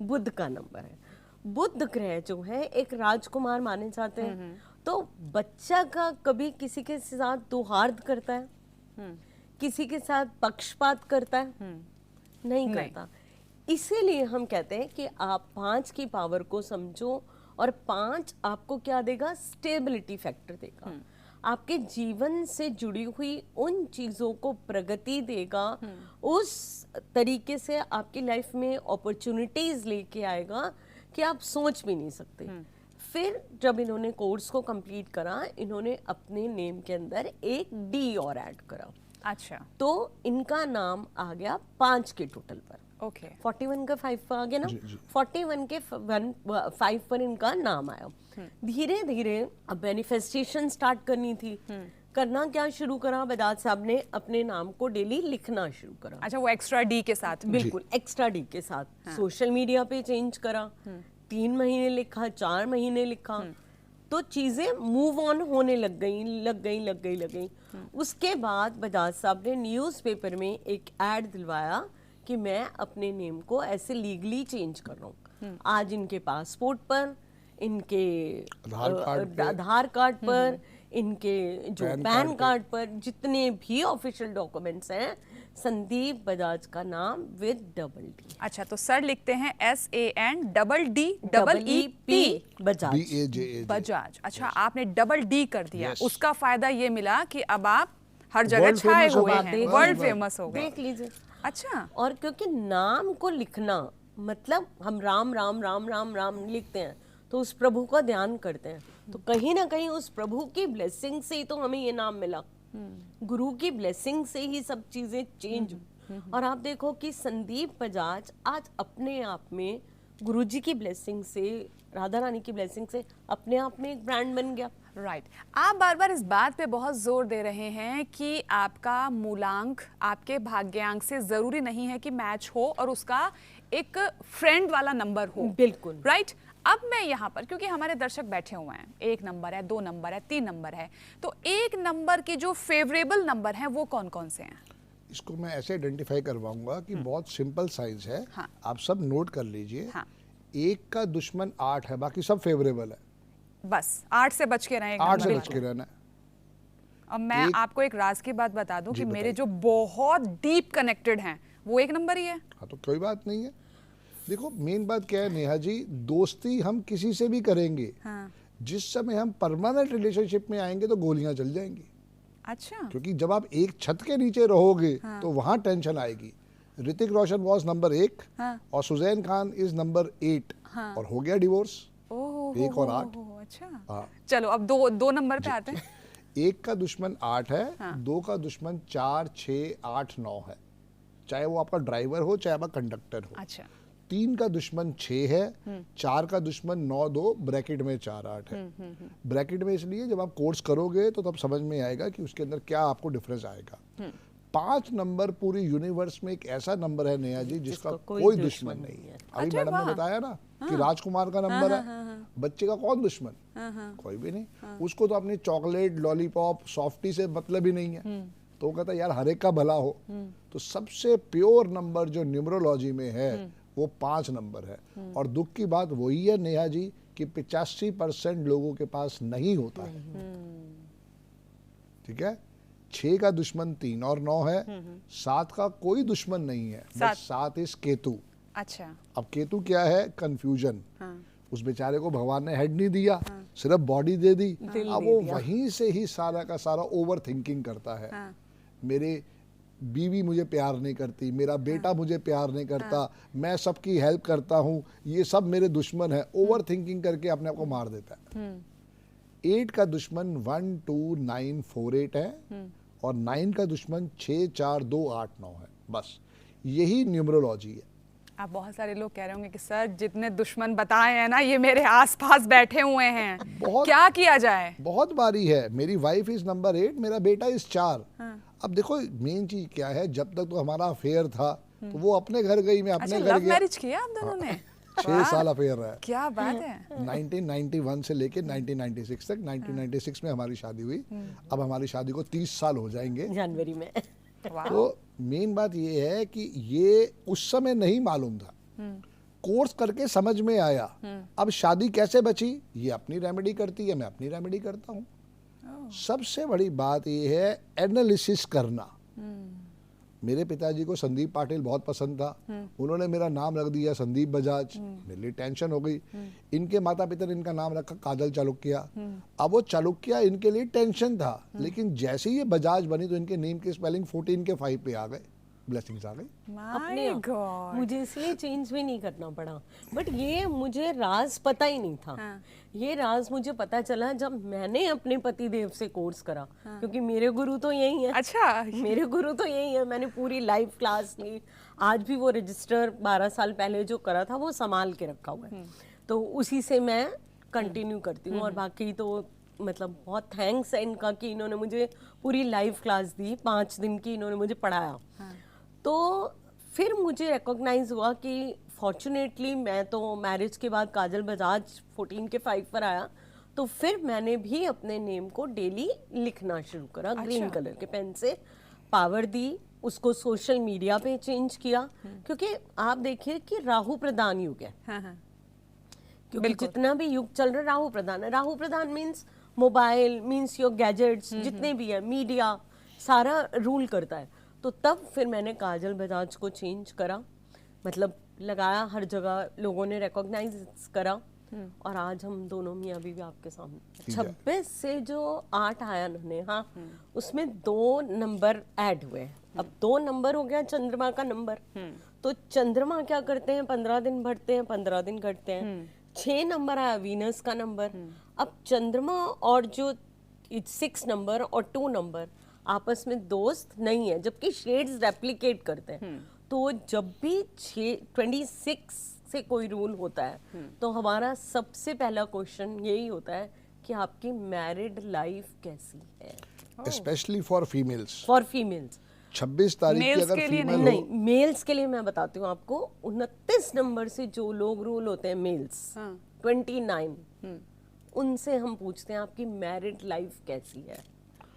S3: बुध का नंबर है। बुध ग्रह जो है एक राजकुमार माने जाते हैं। तो बच्चा का कभी किसी के साथ दुहार्द करता है, किसी के साथ पक्षपात करता है? नहीं करता। इसीलिए हम कहते हैं कि आप 5 की पावर को समझो, और 5 आपको क्या देगा? स्टेबिलिटी फैक्टर देगा। आपके जीवन से जुड़ी हुई उन चीज़ों को प्रगति देगा, उस तरीके से आपकी लाइफ में अपॉर्चुनिटीज़ लेके आएगा कि आप सोच भी नहीं सकते। फिर जब इन्होंने कोर्स को कंप्लीट करा, इन्होंने अपने नेम के अंदर एक डी और ऐड करा।
S1: अच्छा,
S3: तो इनका नाम आ गया 5 के टोटल पर।
S1: ओके।
S3: 41 का 5 पर आ गया ना,
S2: जी, जी।
S3: 41 के 5 पर इनका नाम आया। धीरे धीरे अब मैनिफेस्टेशन स्टार्ट करनी थी। करना क्या शुरू करा, बजाज साहब ने अपने नाम को डेली लिखना शुरू करा।
S1: अच्छा, वो एक्स्ट्रा डी के साथ में।
S3: बिल्कुल एक्स्ट्रा डी के साथ। सोशल मीडिया पे चेंज करा, 3 महीने लिखा, 4 महीने लिखा, तो चीजें मूव ऑन होने लग गई। उसके बाद बजाज साहब ने न्यूज़पेपर में एक ऐड दिलवाया कि मैं अपने नेम को ऐसे लीगली चेंज कर रहा हूँ। आज इनके पासपोर्ट पर, इनके आधार कार्ड पर, इनके जो पैन कार्ड पर, जितने भी ऑफिशियल डॉक्यूमेंट्स हैं, संदीप बजाज का नाम विद डबल डी।
S1: अच्छा, तो सर लिखते हैं SANDDEEP
S3: बजाज।
S2: BAJAJ।
S1: बजाज। अच्छा, आपने डबल डी कर दिया।
S2: Yes।
S1: उसका फायदा ये मिला कि अब आप हर जगह
S2: World
S1: छाए
S2: famous
S1: हुए
S2: हो
S1: हैं,
S2: गए।
S1: वर्ल्ड फेमस हो गए।
S3: देख लीजिए।
S1: अच्छा,
S3: और क्योंकि नाम को लिखना मतलब हम राम राम राम राम राम लिखते हैं तो उस प्रभु का ध्यान करते हैं, तो कहीं ना कहीं उस प्रभु की ब्लेसिंग से ही तो हमें ये नाम मिला। गुरु की ब्लेसिंग से ही सब चीजें चेंज। और आप देखो कि संदीप बजाज आज अपने आप में गुरुजी की ब्लेसिंग से, राधा रानी की ब्लेसिंग से अपने आप में एक ब्रांड बन गया।
S1: राइट। आप बार बार इस बात पे बहुत जोर दे रहे हैं कि आपका मूलांक आपके भाग्यांक से जरूरी नहीं है कि मैच हो और उसका एक फ्रेंड वाला नंबर हो।
S3: बिल्कुल।
S1: राइट। अब मैं यहाँ पर, क्योंकि हमारे दर्शक बैठे हुए हैं, 1 नंबर है, 2 नंबर है, 3 नंबर है, तो 1 नंबर की जो फेवरेबल नंबर हैं वो कौन कौन से हैं?
S2: इसको मैं ऐसे आइडेंटिफाई करवाऊंगा कि बहुत सिंपल साइंस है।
S1: हाँ।
S2: आप सब नोट कर लीजिए।
S1: हाँ।
S2: 1 का दुश्मन 8 है, बाकी सब फेवरेबल है।
S1: बस 8 से बच के रहें।
S2: 8 से बच के रहना है।
S1: अब मैं आपको एक राज की बात बता दूं
S2: जी,
S1: कि मेरे
S2: बताइए।
S1: जो बहुत डीप कनेक्टेड हैं वो 1 नंबर ही है।
S2: हाँ, तो कोई बात नहीं है। देखो, मेन बात क्या है नेहा जी, दोस्ती हम किसी से भी करेंगे।
S1: हाँ।
S2: जिस समय हम परमानेंट रिलेशनशिप में आएंगे तो गोलियां चल जाएंगी।
S1: अच्छा।
S2: क्योंकि जब आप एक छत के नीचे रहोगे तो वहां टेंशन आएगी। ऋतिक रोशन वॉज नंबर 1 और सुजैन खान इज नंबर 8 और हो गया डिवोर्स।
S1: ओह,
S2: 1 और 8।
S1: अच्छा।
S2: हाँ।
S1: चलो अब दो नंबर पे आते हैं।
S2: 1 का दुश्मन 8 है, 2 का दुश्मन 4, 6, 8, 9 है, चाहे वो आपका ड्राइवर हो चाहे आपका कंडक्टर हो।
S1: अच्छा।
S2: 3 का दुश्मन 6 है, 4 का दुश्मन 9, 2 ब्रैकेट में 4, 8 है। ब्रैकेट में इसलिए जब आप कोर्स करोगे तो तब समझ में आएगा कि उसके अंदर क्या आपको डिफरेंस आएगा। 5 नंबर पूरी यूनिवर्स में एक ऐसा नंबर है नेहा जी जिसका कोई दुश्मन नहीं है। अभी
S1: अच्छा,
S2: मैडम ने
S1: वाह।
S2: बताया ना कि राजकुमार का नंबर है, बच्चे का कौन दुश्मन? कोई भी नहीं। उसको तो अपनी चॉकलेट, लॉलीपॉप, सॉफ्टी से मतलब ही नहीं है। तो वो कहता है यार हर एक का भला हो। तो सबसे प्योर नंबर जो न्यूमरोलॉजी में है वो 5 नंबर है। और दुख की बात वही है नेहा जी कि 85% लोगों के पास नहीं होता है। ठीक है। 6 का दुश्मन 3 और 9 है। 7 का कोई दुश्मन नहीं है, बट 7 इज केतु।
S1: अच्छा।
S2: अब केतु क्या है? कंफ्यूजन। उस बेचारे को भगवान ने हेड नहीं दिया, सिर्फ बॉडी दे दी। अब वो वहीं से ही सारा का सारा ओवर थिंकिंग करता है। मेरे बीवी मुझे प्यार नहीं करती, मेरा बेटा मुझे प्यार नहीं करता, मैं सबकी हेल्प करता हूँ, ये सब मेरे दुश्मन है। ओवर थिंकिंग करके अपने आप को मार देता है। 8 का दुश्मन 1, 2, 9, 4, 8 है और 9 का दुश्मन 6, 4, 2, 8, 9 है। बस यही न्यूमरोलॉजी है।
S1: आप बहुत सारे लोग कह रहे होंगे कि सर जितने दुश्मन बताए हैं ना ये मेरे आसपास बैठे हुए हैं, क्या किया जाए?
S2: बहुत बारी है। मेरी वाइफ इज नंबर 8, मेरा बेटा इज 4। अब देखो मेन चीज क्या है, जब तक तो हमारा अफेयर था तो वो अपने घर गई, मैं अपने घर
S1: लव
S2: गया।
S1: मैरिज किया आप दोनों ने?
S2: 6 साल अफेयर रहा है।
S1: क्या बात है।
S2: 1991 से लेके 1996 तक। 1996 में हमारी शादी हुई। अब हमारी शादी को 30 साल हो जाएंगे
S3: जनवरी में।
S2: तो मेन बात ये है कि ये उस समय नहीं मालूम था, कोर्स करके समझ में आया। अब शादी कैसे बची, ये अपनी रेमेडी करती है, मैं अपनी रेमेडी करता हूँ। सबसे बड़ी बात ये है एनालिसिस करना। मेरे पिताजी को संदीप पाटिल बहुत पसंद था, उन्होंने मेरा नाम रख दिया संदीप बजाज, मेरे लिए टेंशन हो गई। इनके माता पिता ने इनका नाम रखा काजल चालुक्या। अब वो चालुक्या इनके लिए टेंशन था, लेकिन जैसे ही ये बजाज बनी तो इनके नेम की स्पेलिंग 14 के 5 पे आ गए, ब्लेसिंग्स आ गई।
S3: अपने आप। मुझे इसलिए चेंज भी नहीं करना पड़ा, बट ये मुझे राज पता ही नहीं था। ये राज मुझे पता चला जब मैंने अपने पति देव से कोर्स करा, क्योंकि मेरे गुरु तो यही है।
S1: अच्छा,
S3: मेरे गुरु तो यही है। मैंने पूरी लाइव क्लास ली, आज भी वो रजिस्टर 12 साल पहले जो करा था वो संभाल के रखा हुआ है, तो उसी से मैं कंटिन्यू करती हूँ। और बाकी तो मतलब बहुत थैंक्स है इनका कि इन्होंने मुझे पूरी लाइव क्लास दी, 5 दिन की इन्होंने मुझे पढ़ाया। तो फिर मुझे रिकॉग्नाइज हुआ कि फॉर्चुनेटली मैं तो मैरिज के बाद काजल बजाज 14 के 5 पर आया, तो फिर मैंने भी अपने नेम को डेली लिखना शुरू करा। ग्रीन कलर के पेन से पावर दी, उसको सोशल मीडिया पे चेंज किया, क्योंकि आप देखिए कि राहु प्रधान युग है। क्योंकि जितना भी युग चल रहा है राहु प्रधान है। राहु प्रधान means mobile, means your gadgets, जितने भी है, मीडिया, सारा रूल करता है। तो तब फिर मैंने काजल बजाज को चेंज करा, मतलब लगाया, हर जगह लोगों ने रिकॉग्नाइज करा, और आज हम दोनों मियाँ बीवी आपके सामने। 26 से जो 8 आया ना, हाँ, उसमें 2 नंबर ऐड हुए। अब 2 नंबर हो गया चंद्रमा का नंबर। तो चंद्रमा क्या करते हैं, 15 दिन बढ़ते हैं, 15 दिन घटते हैं। 6 नंबर आया वीनस का नंबर। अब चंद्रमा और जो 6 नंबर और 2 नंबर आपस में दोस्त नहीं है, जबकि शेड्स रेप्लिकेट करते हैं। तो जब भी 26 से कोई रूल होता है, तो हमारा सबसे पहला क्वेश्चन यही होता है कि आपकी मैरिड लाइफ कैसी है,
S2: specially for females.
S3: For females
S2: 26 तारीख की अगर फीमेल हो,
S3: नहीं, मेल्स के लिए मैं बताती हूँ आपको। 29 नंबर से जो लोग रूल होते हैं मेल्स, 29, उनसे हम पूछते हैं आपकी मैरिड लाइफ कैसी है।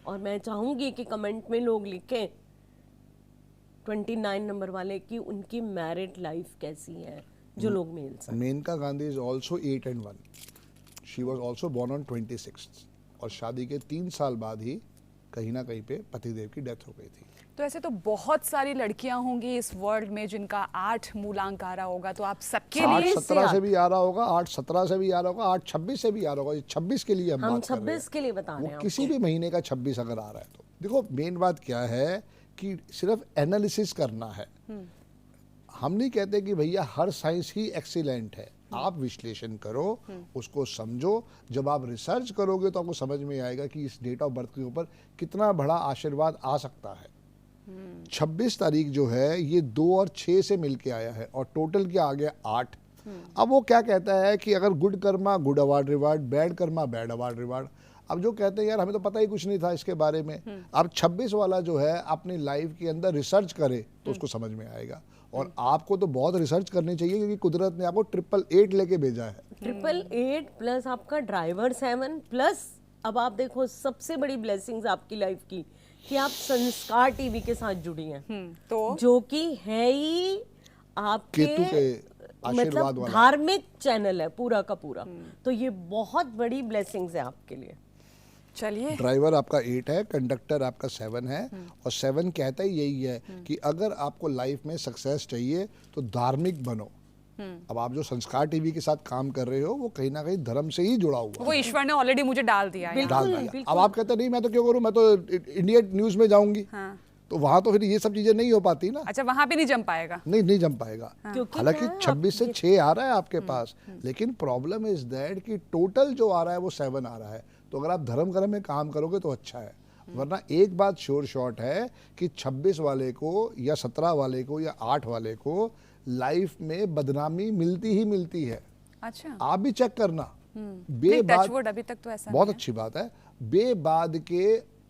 S3: और मैं चाहूंगी कि कमेंट में लोग लिखें 29 नंबर वाले की उनकी मैरिड लाइफ कैसी है, जो लोग मेल्स हैं।
S2: Maneka Gandhi is also 8 and 1। She was also born on 26, और शादी के 3 साल बाद ही कहीं ना कहीं पे पतिदेव की डेथ हो गई थी।
S1: तो ऐसे तो बहुत सारी लड़कियां होंगी इस वर्ल्ड में जिनका 8 मूलांक आ रहा होगा, तो आप सबके
S2: 8
S1: लिए
S2: 17 से भी आ रहा होगा, 8 17 से भी आ रहा होगा, 8 26 से भी आ रहा होगा। 26 के लिए हम बात कर रहे हैं।
S3: 26 के लिए बता रहे हैं
S2: वो किसी भी महीने का 26 अगर आ रहा है तो देखो, मेन बात क्या है कि सिर्फ एनालिसिस करना है। हम नहीं कहते कि भैया हर साइंस ही एक्सीलेंट है, आप विश्लेषण करो, उसको समझो। जब आप रिसर्च करोगे तो आपको समझ में आएगा कि इस डेट ऑफ बर्थ के ऊपर कितना बड़ा आशीर्वाद आ सकता है। 26 तारीख जो है ये 2 और 6 से मिलके आया है, और टोटल क्या आ गया 8। अब वो क्या कहता है कि अगर good Karma good award reward, bad Karma bad award reward. अब जो कहते हैं यार हमें तो पता ही कुछ नहीं था इसके बारे में, अब 26 वाला जो है अपनी लाइफ के अंदर रिसर्च करे तो उसको समझ में आएगा। और आपको तो बहुत रिसर्च करनी चाहिए, क्योंकि कुदरत ने आपको 888 लेके भेजा है।
S3: 888 प्लस आपका ड्राइवर 7 प्लस, अब आप देखो सबसे बड़ी ब्लेसिंग्स आपकी लाइफ की कि आप संस्कार टीवी के साथ जुड़ी हैं,
S1: तो
S3: जो कि है ही आपके
S2: केतु के आशीर्वाद
S3: मतलब
S2: वाला
S3: धार्मिक चैनल है पूरा का पूरा। तो ये बहुत बड़ी ब्लेसिंग्स है आपके लिए।
S1: चलिए,
S2: ड्राइवर आपका 8 है, कंडक्टर आपका 7 है, और 7 कहता ही यही है कि अगर आपको लाइफ में सक्सेस चाहिए तो धार्मिक बनो। अब आप जो संस्कार टीवी के साथ काम कर रहे हो वो कहीं ना कहीं धर्म से ही जुड़ा हुआ
S1: वो
S2: है।
S1: ईश्वर ने ऑलरेडी मुझे डाल दिया है।
S2: डाल
S3: बिल्कुल,
S2: दिया।
S3: बिल्कुल।
S2: अब आप कहते नहीं मैं तो क्यों करूं, मैं तो इंडिया न्यूज में जाऊंगी।
S1: हाँ।
S2: तो वहां तो फिर ये सब चीजें नहीं हो पाती ना।
S1: अच्छा, वहां पे नहीं जम पाएगा।
S2: नहीं जम पाएगा।
S3: क्योंकि
S2: हालांकि
S3: क्या है,
S2: 26 से 6 आ रहा है आपके पास, लेकिन प्रॉब्लम इज दैट कि टोटल जो आ रहा है वो 7 आ रहा है। तो अगर आप धर्म कर्म में काम करोगे तो अच्छा है, वरना एक बात श्योर शॉट है कि 26 वाले को या 17 वाले को या 8 वाले को लाइफ में बदनामी मिलती ही मिलती है।
S1: अच्छा,
S2: आप भी चेक करना।
S1: नहीं, टच वुड, अभी तक तो ऐसा
S2: बहुत
S1: नहीं है।
S2: अच्छी बात है, बेबाद के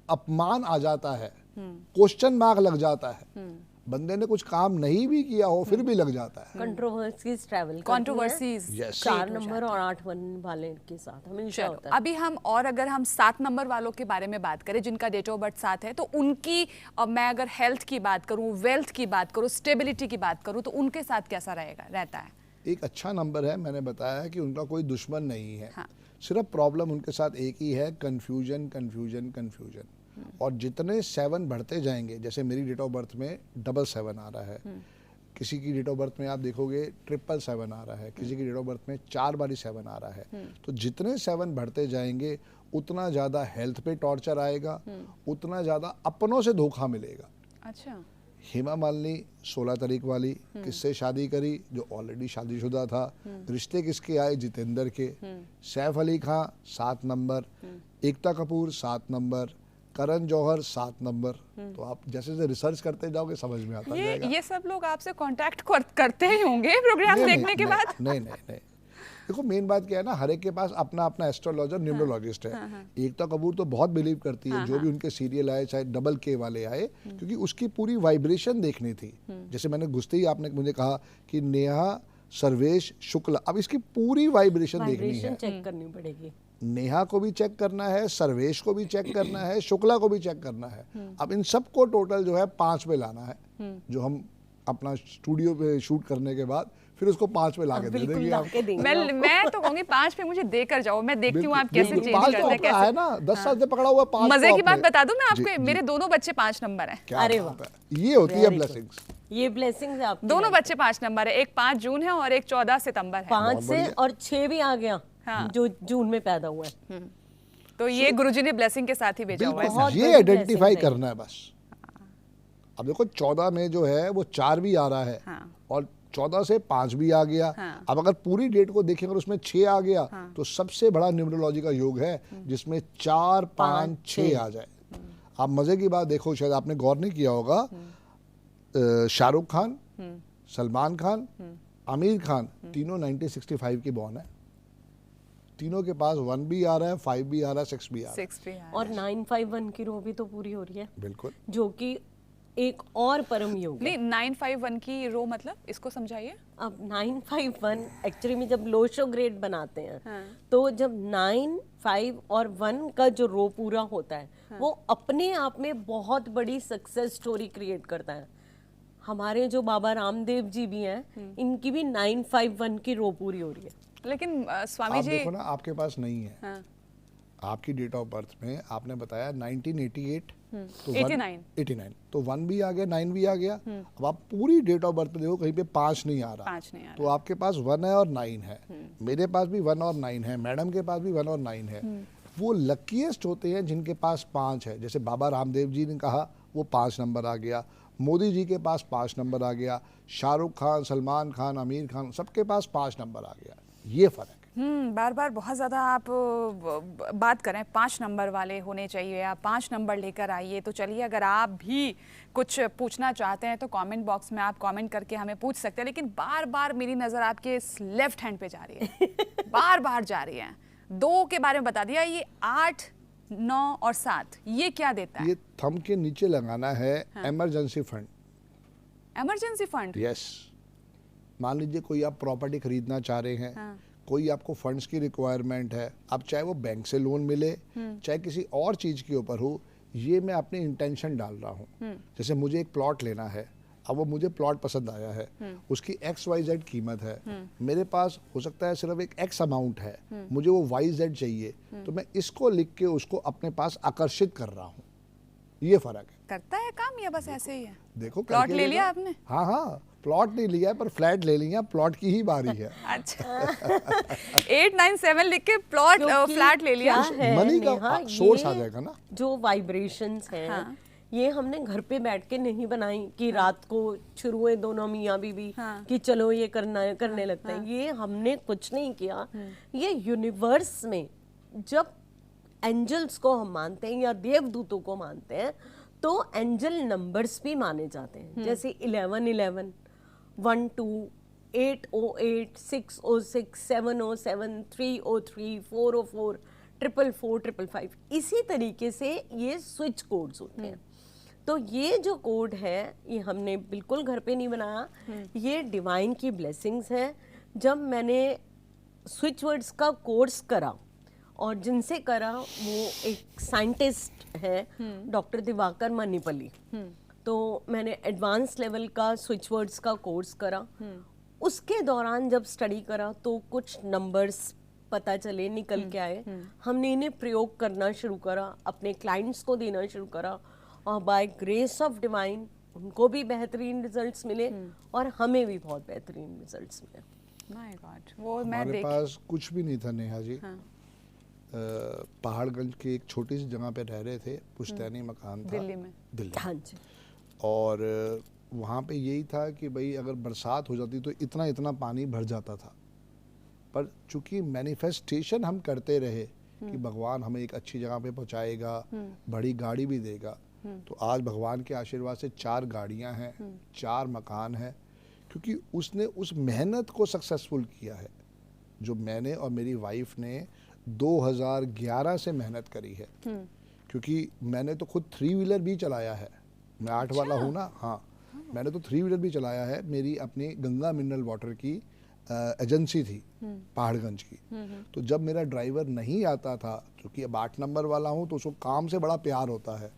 S2: अपमान आ जाता है, क्वेश्चन मार्क लग जाता है। बंदे ने कुछ काम नहीं भी किया हो फिर भी लग जाता है।
S3: Controversies travel
S1: controversies
S2: Yes.
S3: 4 number और 8 वाले के साथ हमेशा
S1: चलो,
S3: होता है।
S1: अभी हम और अगर हम 7 नंबर वालों के बारे में बात करें जिनका डेट ऑफ बर्थ 7 है, तो उनकी मैं अगर हेल्थ की बात करूं, वेल्थ की बात करूं, स्टेबिलिटी की बात करूं, तो उनके साथ कैसा रहता है?
S2: एक अच्छा नंबर है, मैंने बताया कि उनका कोई दुश्मन नहीं है।
S1: हाँ।
S2: सिर्फ प्रॉब्लम उनके साथ एक ही है, कंफ्यूजन कंफ्यूजन कंफ्यूजन। और जितने 7 बढ़ते जाएंगे, जैसे मेरी डेट ऑफ बर्थ में 777 आ रहा है, किसी की डेट ऑफ बर्थ में आप देखोगे 777 आ रहा है, किसी की डेट ऑफ बर्थ में 4 बारी 7 आ रहा है। तो जितने 7 बढ़ते जाएंगे उतना ज़्यादा हेल्थ पे टॉर्चर आएगा, उतना ज़्यादा अपनों से धोखा मिलेगा।
S1: अच्छा।
S2: हेमा मालिनी 16 तारीख वाली किससे शादी करी? जो ऑलरेडी शादीशुदा था। रिश्ते किसके आए? जितेंद्र के। सैफ अली खां 7 number, Ekta Kapoor 7 number, Karan Johar 7 number. तो आप जैसे जैसे रिसर्च करते जाओगे समझ में आता जाएगा।
S1: ये सब लोग आपसे कांटेक्ट करते ही होंगे प्रोग्राम देखने के बाद?
S2: नहीं। देखो मेन बात क्या है ना, हर एक के पास अपना अपना एस्ट्रोलॉजर न्यूमरोलॉजिस्ट है। एकता कपूर तो बहुत बिलीव करती है जो भी उनके सीरियल आए, चाहे डबल के वाले आए, क्योंकि उसकी पूरी वाइब्रेशन देखनी थी। जैसे मैंने घुसते ही आपने मुझे कहा कि नेहा सर्वेश शुक्ला, अब इसकी पूरी वाइब्रेशन देखनी है,
S3: चेक करनी पड़ेगी।
S2: नेहा को भी चेक करना है, सर्वेश को भी चेक करना है, शुक्ला को भी चेक करना है। अब इन सबको टोटल जो है 5 पे लाना है, जो हम अपना स्टूडियो पे शूट करने के बाद फिर उसको 5 पे ला के दे देंगे आप।
S1: मैं तो कहूंगी 5 पे मुझे देकर जाओ, मैं देखती हूँ आप कैसे चेंज करते हैं। कैसे
S2: है ना, 10 साल से पकड़ा हुआ 5।
S1: मजे की बात बता दूं मैं आपको, मेरे दोनों बच्चे 5 नंबर हैं।
S3: अरे वाह,
S2: ये होती है ब्लेसिंग्स।
S3: ये ब्लेसिंग्स है आपकी।
S1: दोनों बच्चे 5 नंबर है, एक 5 जून है और एक 14 सितंबर है।
S3: 5 से और 6 भी आ गया, जो जून में पैदा हुआ है।
S1: तो ये गुरुजी ने ब्लेसिंग के साथ ही भेजा हुआ है।
S3: बहुत
S2: ये
S3: बड़ी
S2: आइडेंटिफाई
S3: blessing है।
S2: करना है बस। अब देखो 14 में जो है वो 4 भी आ रहा है, और 14 से 5 भी आ गया। अब अगर पूरी डेट को देखें अगर उसमें 6 आ गया, तो सबसे बड़ा न्यूमरोलॉजी का योग है जिसमें 4, 5, 6 आ जाए। आप मजे की बात देखो, शायद आपने गौर नहीं किया होगा, शाहरुख खान, सलमान खान, आमिर खान, तीनों 1965 की बॉर्न है। तीनों के पास 1 भी आ रहा है, 5 भी आ रहा है, 6 भी आ रहा है।
S1: 6 भी है।
S3: और 951 की रो भी तो पूरी हो रही है,
S2: बिल्कुल,
S3: जो कि एक और परम योग है।
S1: नहीं, 951 की रो मतलब इसको समझाइए।
S3: अब 951 एक्चुअली में जब लो शो ग्रेड बनाते हैं, तो जब 9, 5 और 1 का जो रो पूरा होता है, वो अपने आप में बहुत बड़ी सक्सेस स्टोरी क्रिएट करता है। हमारे जो बाबा रामदेव जी भी हैं, इनकी भी 951 की रो पूरी हो रही है।
S1: लेकिन स्वामी
S2: आप
S1: जी
S2: देखो ना, आपके पास नहीं है। आपकी डेट ऑफ बर्थ में आपने बताया 1988, तो 89, तो 1 भी आ गया, 9 भी आ गया। अब आप पूरी डेट ऑफ बर्थ पे देखो, कहीं पे 5 नहीं आ रहा।
S1: 5 नहीं आ रहा।
S2: तो आपके पास 1 है और 9 है, मेरे पास भी 1 और 9 है, मैडम के पास भी 1 और 9 है। वो लकीएस्ट होते हैं जिनके पास 5 है। जैसे बाबा रामदेव जी ने कहा, वो 5 नंबर आ गया। मोदी जी के पास 5 नंबर आ गया। शाहरुख खान, सलमान खान, आमिर खान, सबके पास 5 नंबर आ गया। ये फर्क है।
S1: बार बार बहुत ज़्यादा आप बात करें 5 नंबर वाले होने चाहिए, आप 5 नंबर लेकर आइए। तो चलिए, अगर आप भी कुछ पूछना चाहते हैं तो कमेंट बॉक्स में आप कमेंट करके हमें पूछ सकते हैं। लेकिन बार बार मेरी नज़र आपके इस लेफ्ट हैंड पे जा रही है, बार बार जा रही है। 2 के बारे में बता दिया, ये 8, 9 और 7 ये क्या देता है?
S2: ये थंब के नीचे लगाना है, emergency fund.
S1: Emergency fund?
S2: Yes. मान लीजिए कोई आप प्रॉपर्टी खरीदना चाह रहे हैं, कोई आपको फंड्स की रिक्वायरमेंट है, अब चाहे वो बैंक से लोन मिले, चाहे किसी और चीज के ऊपर हो, ये मैं अपनी इंटेंशन डाल रहा हूँ। जैसे मुझे एक प्लॉट लेना है, अब वो मुझे प्लॉट पसंद आया है, उसकी XYZ कीमत है, मेरे पास हो सकता है सिर्फ एक X अमाउंट है, मुझे वो YZ चाहिए, तो मैं इसको लिख के उसको अपने पास आकर्षित कर रहा हूँ। ये फर्क है।
S1: करता है काम या बस ऐसे ही है?
S2: देखो,
S1: प्लॉट ले लिया आपने?
S2: हाँ, प्लॉट नहीं लिया है, पर फ्लैट ले लिया, प्लॉट की ही बारी है।
S1: अच्छा। 8, 9, 7 लिख के प्लॉट फ्लैट ले लिया।
S2: मनी का सोर्स आ जाएगा ना।
S3: जो वाइब्रेशंस हैं, ये हमने घर पे बैठ के नहीं बनाई कि रात को शुरू हुए दोनों मियाँ बीवी कि चलो ये करने लगते हैं। ये हमने कुछ नहीं किया। ये यूनिवर्स में जब एंजल्स को हम मानते हैं या देवदूतों को मानते हैं, तो एंजल नंबर्स भी माने जाते हैं। जैसे 1111, 12, 808, 606, 707, 303, 404, 444, 555। इसी तरीके से ये स्विच कोड्स होते हैं। तो ये जो कोड है, ये हमने बिल्कुल घर पे नहीं बनाया, ये डिवाइन की ब्लेसिंग्स है। जब मैंने स्विच वर्ड्स का कोर्स करा, और जिनसे करा वो एक साइंटिस्ट है, डॉक्टर दिवाकर मणिपल्ली, तो मैंने एडवांस लेवल का स्विच वर्ड्स का कोर्स करा। उसके दौरान जब स्टडी करा तो कुछ नंबर्स पता चले, निकल के आए, हमने इन्हें प्रयोग करना शुरू करा, अपने क्लाइंट्स को देना शुरू करा, और बाय ग्रेस ऑफ डिवाइन उनको भी बेहतरीन रिजल्ट्स मिले और हमें भी बहुत बेहतरीन रिजल्ट्स मिले।
S1: माय गॉड, वो मैं
S2: हमारे पास कुछ भी नहीं था नेहा जी। पहाड़गंज की एक छोटी सी जगह पे रह रहे थे, पुश्तैनी मकान था
S1: दिल्ली में।
S3: हाँ जी।
S2: और वहाँ पे यही था कि भाई अगर बरसात हो जाती तो इतना इतना पानी भर जाता था, पर चूंकि मैनिफेस्टेशन हम करते रहे कि भगवान हमें एक अच्छी जगह पे पहुँचाएगा, बड़ी गाड़ी भी देगा, तो आज भगवान के आशीर्वाद से 4 गाड़ियाँ हैं, 4 मकान हैं, क्योंकि उसने उस मेहनत को सक्सेसफुल किया है जो मैंने और मेरी वाइफ ने 2011 से मेहनत करी है। क्योंकि मैंने तो खुद 3 व्हीलर भी चलाया है, मैं 8 वाला हूँ ना। हाँ, मैंने तो 3 व्हीलर भी चलाया है। मेरी अपनी गंगा मिनरल वाटर की एजेंसी थी पहाड़गंज की। तो जब मेरा ड्राइवर नहीं आता था, क्योंकि अब 8 नंबर वाला हूँ तो उसको काम से बड़ा प्यार होता है,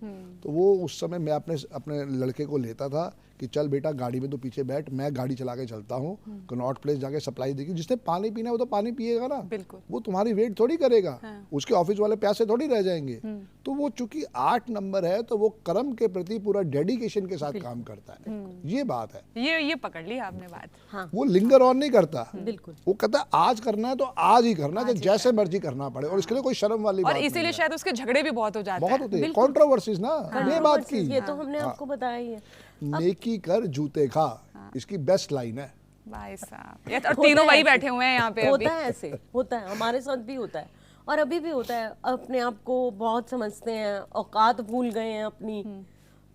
S2: तो वो उस समय मैं अपने लड़के को लेता था कि चल बेटा गाड़ी में तो पीछे बैठ, मैं गाड़ी चला के चलता हूँ, कनॉट प्लेस जाके सप्लाई देगी। जिसने पानी पीना है वो तो पानी पिएगा ना,
S1: बिल्कुल।
S2: वो तुम्हारी वेट थोड़ी करेगा। उसके ऑफिस वाले प्यासे थोड़ी रह जाएंगे। तो वो चूंकि 8 नंबर है तो वो कर्म के प्रति पूरा डेडिकेशन के साथ काम करता है। ये बात है,
S1: ये पकड़ ली आपने बात।
S3: हाँ,
S2: वो लिंगर ऑन नहीं करता।
S3: बिल्कुल।
S2: वो कहता है आज करना है तो आज ही करना है, जैसे मर्जी करना पड़े, और इसके लिए कोई शर्म वाली बात
S1: और
S2: नहीं
S1: इसीलिए
S2: है।
S1: शायद उसके झगड़े भी बहुत हो जाते
S2: बहुत
S1: हैं।
S2: होते हैं कंट्रोवर्सीज ना, ये बात की।
S3: ये तो हमने आपको बताया ही है।
S2: नेकी कर जूते खा, इसकी बेस्ट लाइन है।
S1: भाई साहब, ये और तीनों वही बैठे हुए हैं यहाँ पे अभी।
S3: होता है ऐसे, होता है, हमारे साथ भी होता है और अभी भी होता है। अपने आप को बहुत समझते हैं, औकात भूल गए हैं अपनी।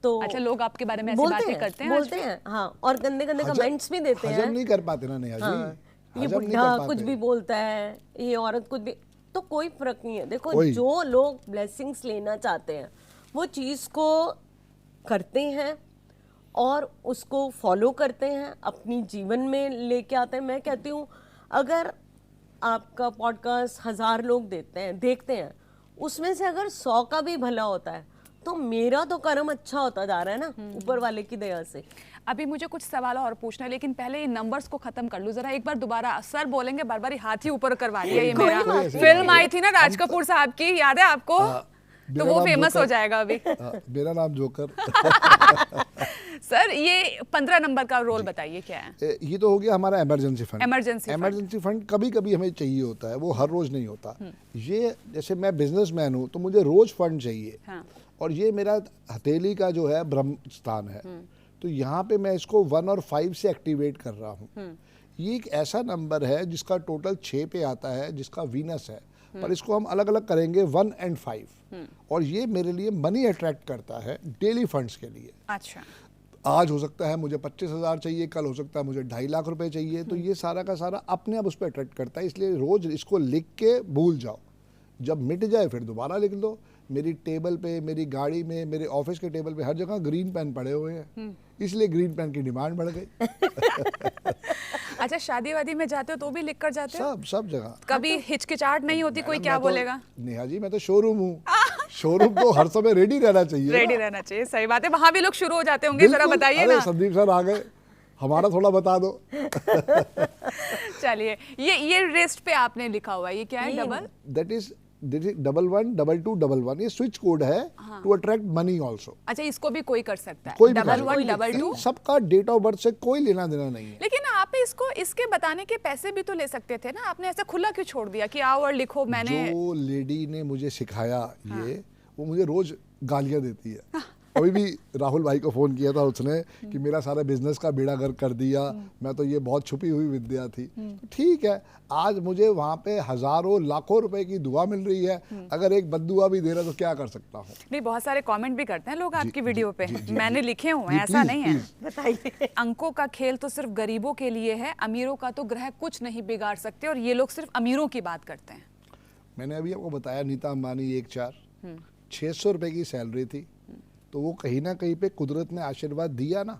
S3: तो
S1: अच्छा, लोग आपके बारे में ऐसी बातें करते हैं?
S3: बोलते हैं, हाँ, और गंदे गंदे कमेंट्स भी देते हैं।
S2: हजम नहीं कर पाते ना नेहा जी।
S3: हाँ, ये
S2: हजम नहीं
S3: बुढ़ा
S2: कर
S3: कुछ
S2: पाते।
S3: भी बोलता है, ये औरत कुछ भी, तो कोई फर्क नहीं है। देखो, जो लोग ब्लेसिंग्स लेना चाहते हैं वो चीज को करते हैं और उसको फॉलो करते हैं, अपनी जीवन में लेके आते हैं। मैं कहती हूँ अगर आपका पॉडकास्ट 1000 लोग देखते हैं, उसमें से अगर 100 का भी भला होता है तो मेरा तो कर्म अच्छा होता जा रहा है ना, ऊपर वाले की दया से।
S1: अभी मुझे कुछ सवाल और पूछना है, लेकिन पहले ये नंबर्स को खत्म कर लूं जरा। एक बार दोबारा सर बोलेंगे, बार बार हाथ ही ऊपर करवा लिया। ये मेरा फिल्म आई थी ना राज कपूर साहब की, याद है आपको? तो वो फेमस हो जाएगा अभी।
S2: मेरा नाम जोकर।
S1: सर, ये 15 नंबर का रोल बताइए क्या है?
S2: ये तो हो गया हमारा इमरजेंसी फंड।
S1: इमरजेंसी
S2: फंड कभी कभी हमें चाहिए होता है, वो हर रोज नहीं होता। ये जैसे मैं बिजनेसमैन हूँ तो मुझे रोज फंड चाहिए।
S1: हाँ।
S2: और ये मेरा हथेली का जो है ब्रह्म स्थान है, तो यहाँ पे मैं इसको 1 और 5 से एक्टिवेट कर रहा हूँ। ये एक ऐसा नंबर है जिसका टोटल 6 पे आता है, जिसका वीनस है, पर इसको हम अलग अलग करेंगे 1 और 5। और ये मेरे लिए मनी अट्रैक्ट करता है डेली फंड्स के लिए।
S1: अच्छा,
S2: आज हो सकता है मुझे 25,000 चाहिए, कल हो सकता है मुझे 2.5 लाख रुपए चाहिए। तो ये सारा का सारा अपने आप उस पर अट्रैक्ट करता है। इसलिए रोज इसको लिख के भूल जाओ, जब मिट जाए फिर दोबारा लिख दो। मेरी टेबल पे, मेरी गाड़ी में, मेरे ऑफिस के टेबल पे हर जगह ग्रीन पेन पड़े हुए हैं, इसलिए ग्रीन पेन की डिमांड बढ़ गई।
S1: अच्छा, शादी वादी में जाते हो तो भी लिख कर जाते हो?
S2: सब जगह।
S1: कभी हिचकिचाहट नहीं होती? कोई क्या बोलेगा?
S2: नेहा जी, मैं तो शोरूम हूँ। शोरूम तो हर समय रेडी रहना चाहिए।
S1: रेडी रहना चाहिए, सही बात है। वहां भी लोग शुरू हो जाते होंगे, जरा बताइए ना।
S2: संदीप सर आ गए, हमारा थोड़ा बता दो।
S1: चलिए, ये रिस्ट पे आपने लिखा हुआ है, ये क्या है? Double,
S2: that is 11 22 11। ये स्विच कोड है टू अट्रैक्ट मनी ऑल्सो।
S1: अच्छा, इसको भी कोई कर सकता है?
S2: कोई भी
S1: 11 22।
S2: सबका डेट ऑफ बर्थ से कोई लेना देना नहीं है।
S1: लेकिन आप इसके बताने के पैसे भी तो ले सकते थे ना, आपने ऐसा खुला क्यों छोड़ दिया कि आओ और लिखो? मैंने
S2: जो लेडी ने मुझे सिखाया ये, वो मुझे रोज गालियां देती है। अभी भी राहुल भाई को फोन किया था उसने कि मेरा सारा बिजनेस का बेड़ा गर्क कर दिया, मैं तो ये बहुत छुपी हुई विद्या थी। तो ठीक है, आज मुझे वहाँ पे हजारों लाखों रुपए की दुआ मिल रही है, अगर एक बददुआ भी दे रहा तो क्या कर सकता हूँ।
S1: नहीं, बहुत सारे कमेंट भी करते हैं लोग आपकी वीडियो पे, मैंने लिखे हुए हैं, ऐसा नहीं है।
S3: बताइए।
S1: अंकों का खेल तो सिर्फ गरीबों के लिए है, अमीरों का तो ग्रह कुछ नहीं बिगाड़ सकते, और ये लोग सिर्फ अमीरों की बात करते हैं।
S2: मैंने अभी आपको बताया, नीता अंबानी 1.4 600 रुपए की सैलरी थी, तो वो कहीं ना कहीं पे कुदरत ने आशीर्वाद दिया ना।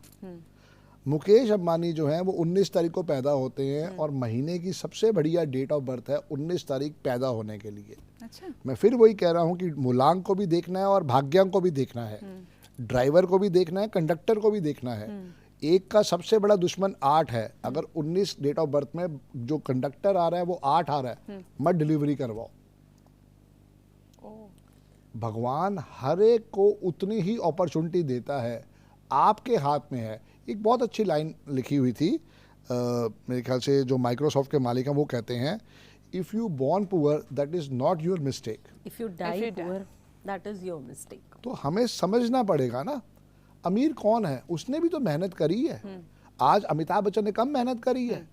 S2: मुकेश अंबानी जो है वो 19 तारीख को पैदा होते हैं, और महीने की सबसे बढ़िया डेट ऑफ बर्थ है 19 तारीख पैदा होने के लिए।
S1: अच्छा,
S2: मैं फिर वही कह रहा हूँ कि मूलांक को भी देखना है और भाग्यांक को भी देखना है, ड्राइवर को भी देखना है, कंडक्टर को भी देखना है। एक का सबसे बड़ा दुश्मन 8 है। अगर 19 डेट ऑफ बर्थ में जो कंडक्टर आ रहा है वो 8 आ रहा है, मत डिलीवरी करवाओ। भगवान हर एक को उतनी ही अपॉर्चुनिटी देता है, आपके हाथ में है। एक बहुत अच्छी लाइन लिखी हुई थी, मेरे ख्याल से जो माइक्रोसॉफ्ट के मालिक हैं वो कहते हैं, if you born poor that is not your mistake.
S3: If you die poor that is your mistake.
S2: तो हमें समझना पड़ेगा ना, अमीर कौन है, उसने भी तो मेहनत करी है। आज अमिताभ बच्चन ने कम मेहनत करी है।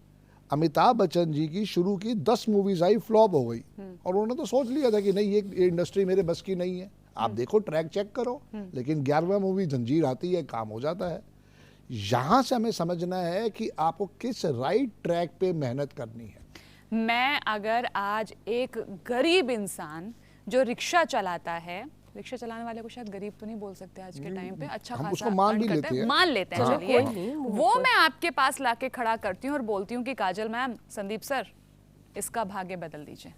S2: अमिताभ बच्चन जी की शुरू की 10 मूवीज आई, फ्लॉप हो गई, और उन्होंने तो सोच लिया था कि नहीं ये इंडस्ट्री मेरे बस की नहीं है। आप देखो, ट्रैक चेक करो, लेकिन 11वां मूवी जंजीर आती है, काम हो जाता है। यहाँ से हमें समझना है कि आपको किस राइट ट्रैक पे मेहनत करनी है।
S1: मैं अगर आज एक गरीब इंसान जो रिक्शा चलाता है, रिक्शा चलाने वाले को शायद गरीब तो नहीं बोल सकते आज के टाइम पे, अच्छा
S2: हम
S1: खासा
S2: उसको मान
S1: earn
S2: भी
S1: करता
S2: लेते
S1: है,
S2: हैं।
S1: मान लेते हैं,
S2: हाँ,
S1: चलिए
S3: कोई नहीं,
S1: वो मैं आपके पास लाके खड़ा करती हूँ और बोलती हूँ कि काजल मैम, संदीप सर, इसका भाग्य बदल दीजिए।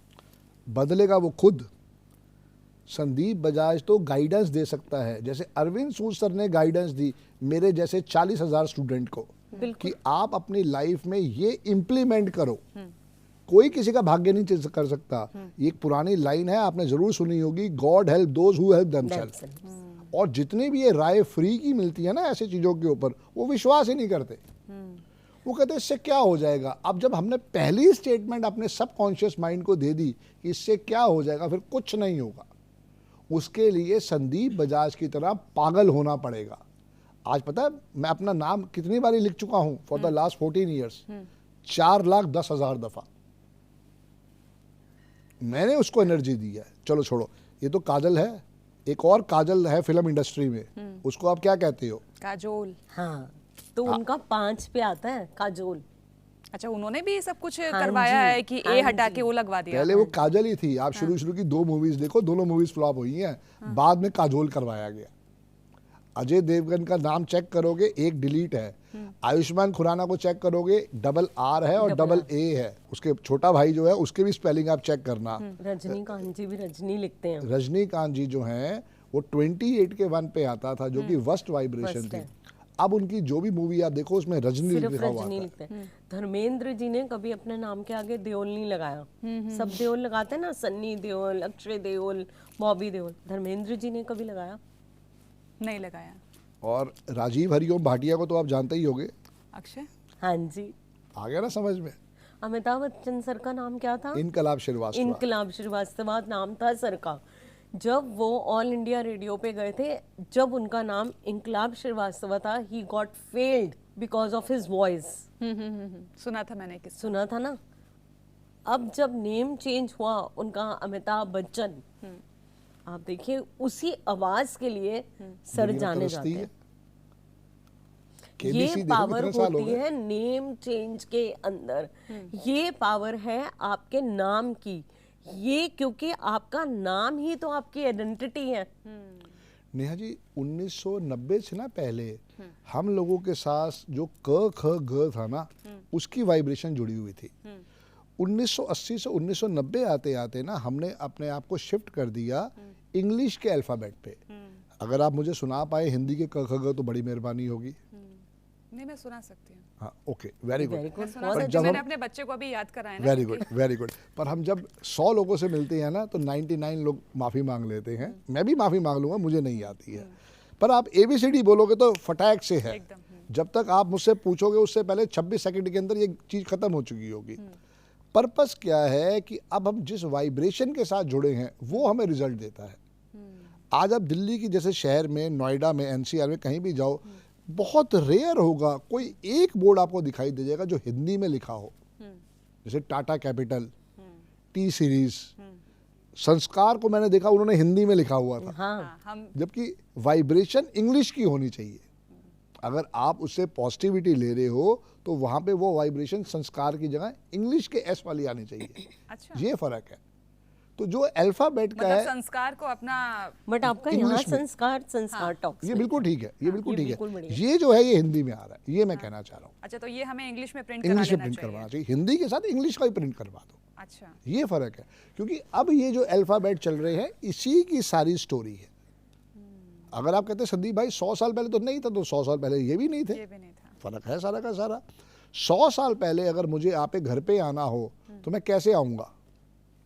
S2: बदलेगा वो खुद। संदीप बजाज तो गाइडेंस दे सकता है, जैसे अरविंद सूद सर ने गाइडेंस दी मेरे जैसे 40,000 स्टूडेंट को, कि आप अपनी लाइफ में ये इम्प्लीमेंट करो। कोई किसी का भाग्य नहीं चेंज कर सकता। ये एक पुरानी लाइन है, आपने जरूर सुनी होगी, God help those who help themselves. और जितनी भी ये राय फ्री की मिलती है ना ऐसी चीजों के ऊपर, वो विश्वास ही नहीं करते। वो कहते इससे क्या हो जाएगा। अब जब हमने पहली स्टेटमेंट अपने सबकॉन्शियस माइंड को दे दी कि इससे क्या हो जाएगा, फिर कुछ नहीं होगा। उसके लिए संदीप बजाज की तरह पागल होना पड़ेगा। आज पता है मैं अपना नाम कितनी बारी लिख चुका हूं फॉर द लास्ट 14 ईयर्स, 4,10,000 दफा मैंने उसको एनर्जी दी है। चलो छोड़ो, ये तो काजल है, एक और काजल है फिल्म इंडस्ट्री में, उसको आप क्या कहते हो?
S1: काजोल।
S3: हाँ, तो उनका 5 पे आता है काजोल।
S1: अच्छा, उन्होंने भी सब कुछ
S3: हाँ
S1: करवाया
S3: जी,
S1: है कि
S3: हाँ
S1: ए हटा
S3: जी।
S1: के वो लगवा दिया?
S2: पहले वो काजल ही थी। आप शुरू की 2 मूवीज देखो, दोनों मूवीज फ्लॉप हुई हैं, बाद में काजोल करवाया गया। अजय देवगन का नाम चेक करोगे, एक डिलीट है। आयुष्मान खुराना को चेक करोगे, $R है और AA है। उसके छोटा भाई जो है उसके भी स्पेलिंग आप चेक करना।
S3: रजनीकांत जी भी रजनी लिखते हैं।
S2: रजनीकांत जी जो हैं वो 28 के 1 पे आता था, जो कि वर्स्ट वाइब्रेशन
S3: Worst
S2: थी।
S3: है।
S2: अब उनकी जो भी मूवी आप देखो उसमें रजनी
S3: सिर्फ
S2: लिखा हुआ
S3: रजनी
S2: था।
S3: लिखते हैं। धर्मेंद्र जी ने कभी अपने नाम के आगे देओल नहीं लगाया। सब देओल लगाते हैं ना, सन्नी देओल, अक्षय देओल, बॉबी देओल। धर्मेंद्र जी ने कभी लगाया?
S1: नहीं लगाया।
S2: और राजीव हरिओम भाटिया को तो आप जानते ही होंगे।
S1: अक्षय?
S3: हाँ जी।
S2: आ गया ना समझ में?
S3: अमिताभ बच्चन सर का नाम क्या था?
S2: इनकलाब श्रीवास्तव।
S3: इनकलाब श्रीवास्तव नाम था सर का। जब वो ऑल इंडिया रेडियो पे गए थे, जब उनका नाम इनकलाब श्रीवास्तव था, he got failed because of his voice.
S1: सुना था मैंने किस।
S3: सुना था ना। अब जब नेम चेंज हुआ उनका अमिताभ बच्चन, आप देखिए उसी आवाज के लिए सर
S2: दुनिया
S3: जाने
S2: तरसती
S3: जाते
S2: है।
S3: हैं।
S2: KBC
S3: ये
S2: देखो
S3: पावर
S2: कितने साल हो
S3: होती
S2: गए।
S3: है नेम चेंज के अंदर। ये पावर है आपके नाम की। ये क्योंकि आपका नाम ही तो आपकी आइडेंटिटी है।
S2: नेहा जी, 1990 से ना पहले हम लोगों के साथ जो क ख ग था ना, उसकी वाइब्रेशन जुड़ी हुई थी। 1980 से 1990 आते आते ना हमने अपने आप को शिफ्ट कर दिया इंग्लिश के अल्फ़ाबेट पे। अगर आप मुझे सुना पाए हिंदी के क ख ग तो बड़ी मेहरबानी होगी।
S1: नहीं, मैं सुना सकती हूँ।
S2: हाँ, okay, very good.
S3: Very good.
S1: मैं सुना
S3: बहुत
S1: सकती
S2: जब
S1: हूँ, मैंने
S2: हम-
S1: अपने बच्चे को अभी याद कराया ना।
S2: Very good, very good. पर हम जब 100 लोगों से मिलते हैं ना तो 99 लोग माफ़ी मांग लेते हैं। मैं भी माफ़ी मांग लूँगा, मुझे नहीं आती है। पर आप ABCD बोलोगे तो फटाक से है।
S1: एकदम।
S2: जब तक आप मुझसे पूछोगे उससे पहले 26 सेकंड के अंदर ये चीज़ ख़त्म हो चुकी होगी। पर्पस क्या है कि अब हम जिस वाइब्रेशन के साथ जुड़े हैं वो हमें रिजल्ट देता है। आज आप दिल्ली की जैसे शहर में, नोएडा में, NCR में कहीं भी जाओ, बहुत रेयर होगा कोई एक बोर्ड आपको दिखाई दे जाएगा जो हिंदी में लिखा हो। जैसे टाटा कैपिटल, T सीरीज, संस्कार को मैंने देखा उन्होंने हिंदी में लिखा हुआ था,
S3: हाँ,
S1: हाँ, हम
S2: जबकि वाइब्रेशन इंग्लिश की होनी चाहिए। अगर आप उससे पॉजिटिविटी ले रहे हो तो वहाँ पे वो वाइब्रेशन संस्कार की जगह इंग्लिश के S वाली आनी चाहिए।
S1: अच्छा,
S2: ये फर्क है। तो जो अल्फाबेट का
S1: मतलब
S2: है,
S1: संस्कार को अपना
S3: बट आपका यहाँ
S2: इंग्लिश में।
S3: संस्कार टॉक्स
S2: ये बिल्कुल ठीक है, ये बिल्कुल
S3: ये
S2: ठीक
S3: बिल्कुल
S2: है।
S3: बढ़िया।
S2: ये जो है ये हिंदी में आ रहा है, ये मैं कहना चाह रहा हूँ।
S1: अच्छा, तो ये हमें इंग्लिश में प्रिंट करा
S2: इंग्लिश में
S1: देना
S2: प्रिंट
S1: चाहिए।
S2: करवाना चाहिए, हिंदी के साथ इंग्लिश का ही प्रिंट करवा दो।
S1: अच्छा,
S2: ये फर्क है, क्योंकि अब ये जो अल्फाबेट चल रहे हैं इसी की सारी स्टोरी है। अगर आप कहते हैं संदीप भाई 100 साल पहले तो नहीं था, तो 100 साल पहले ये भी नहीं थे।
S1: ये भी नहीं था।
S2: फर्क है सारा का सारा। 100 साल पहले अगर मुझे आप एक घर पे आना हो तो मैं कैसे आऊँगा?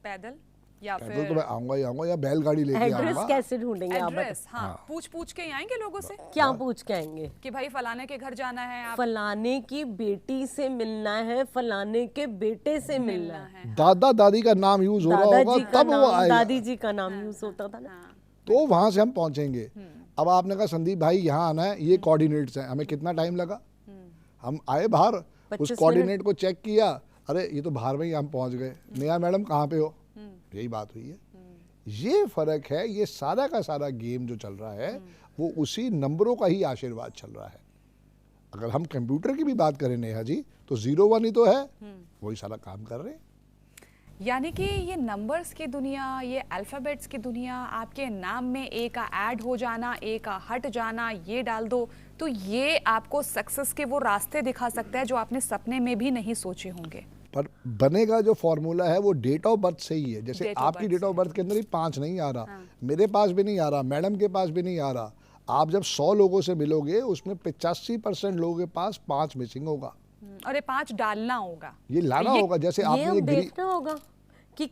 S1: पैदल या
S2: पैदल
S1: फिर
S2: तो मैं आऊँगा ही आऊँगा, या बैलगाड़ी लेके
S3: एड्रेस
S2: आऊँगा।
S3: कैसे ढूंढेंगे आप?
S1: एड्रेस, हाँ, पूछ पूछ के ही आएंगे लोगों से
S3: क्या पूछ के आएंगे?
S1: कि भाई फलाने के घर जाना है, आप
S3: फलाने की बेटी से मिलना है, फलाने के बेटे से मिलना है।
S2: दादा दादी का नाम यूज हो रहा होगा
S3: दादाजी का
S2: तब वो
S3: नाम,
S2: आएगा,
S3: दादी जी का नाम यूज होता था ना।
S2: तो वहां से हम पहुंचेंगे। अब आपने कहा संदीप भाई यहाँ आना है, ये कोऑर्डिनेट्स हैं, हमें कितना टाइम लगा? हम आए बाहर, उस
S3: 25
S2: कोऑर्डिनेट को चेक किया, अरे ये तो बाहर में ही हम पहुंच गए। नेहा मैडम कहाँ पे हो? यही बात हुई है। ये फर्क है। ये सारा का सारा गेम जो चल रहा है वो उसी नंबरों का ही आशीर्वाद चल रहा है। अगर हम कंप्यूटर की भी बात करें नेहा जी, तो 0-1 ही तो है, वही सारा काम कर रहे हैं।
S1: यानी कि ये नंबर्स की दुनिया, ये अल्फ़ाबेट्स की दुनिया, आपके नाम में ए का ऐड हो जाना, ए का हट जाना, ये डाल दो, तो ये आपको सक्सेस के वो रास्ते दिखा सकता है जो आपने सपने में भी नहीं सोचे होंगे।
S2: पर बनेगा जो फॉर्मूला है वो डेट ऑफ बर्थ से ही है। जैसे
S1: Date of
S2: आपकी
S1: birth
S2: डेट ऑफ बर्थ के अंदर ही 5 नहीं आ रहा, मेरे पास भी नहीं आ रहा, मैडम के पास भी नहीं आ रहा। आप जब 100 लोगों से मिलोगे उसमें 85% लोगों के पास 5 मिसिंग होगा।
S1: और ये 5 डालना होगा,
S2: ये लाना होगा। जैसे
S3: ये
S2: आपने
S3: अब
S2: ये
S3: देखना होगा कि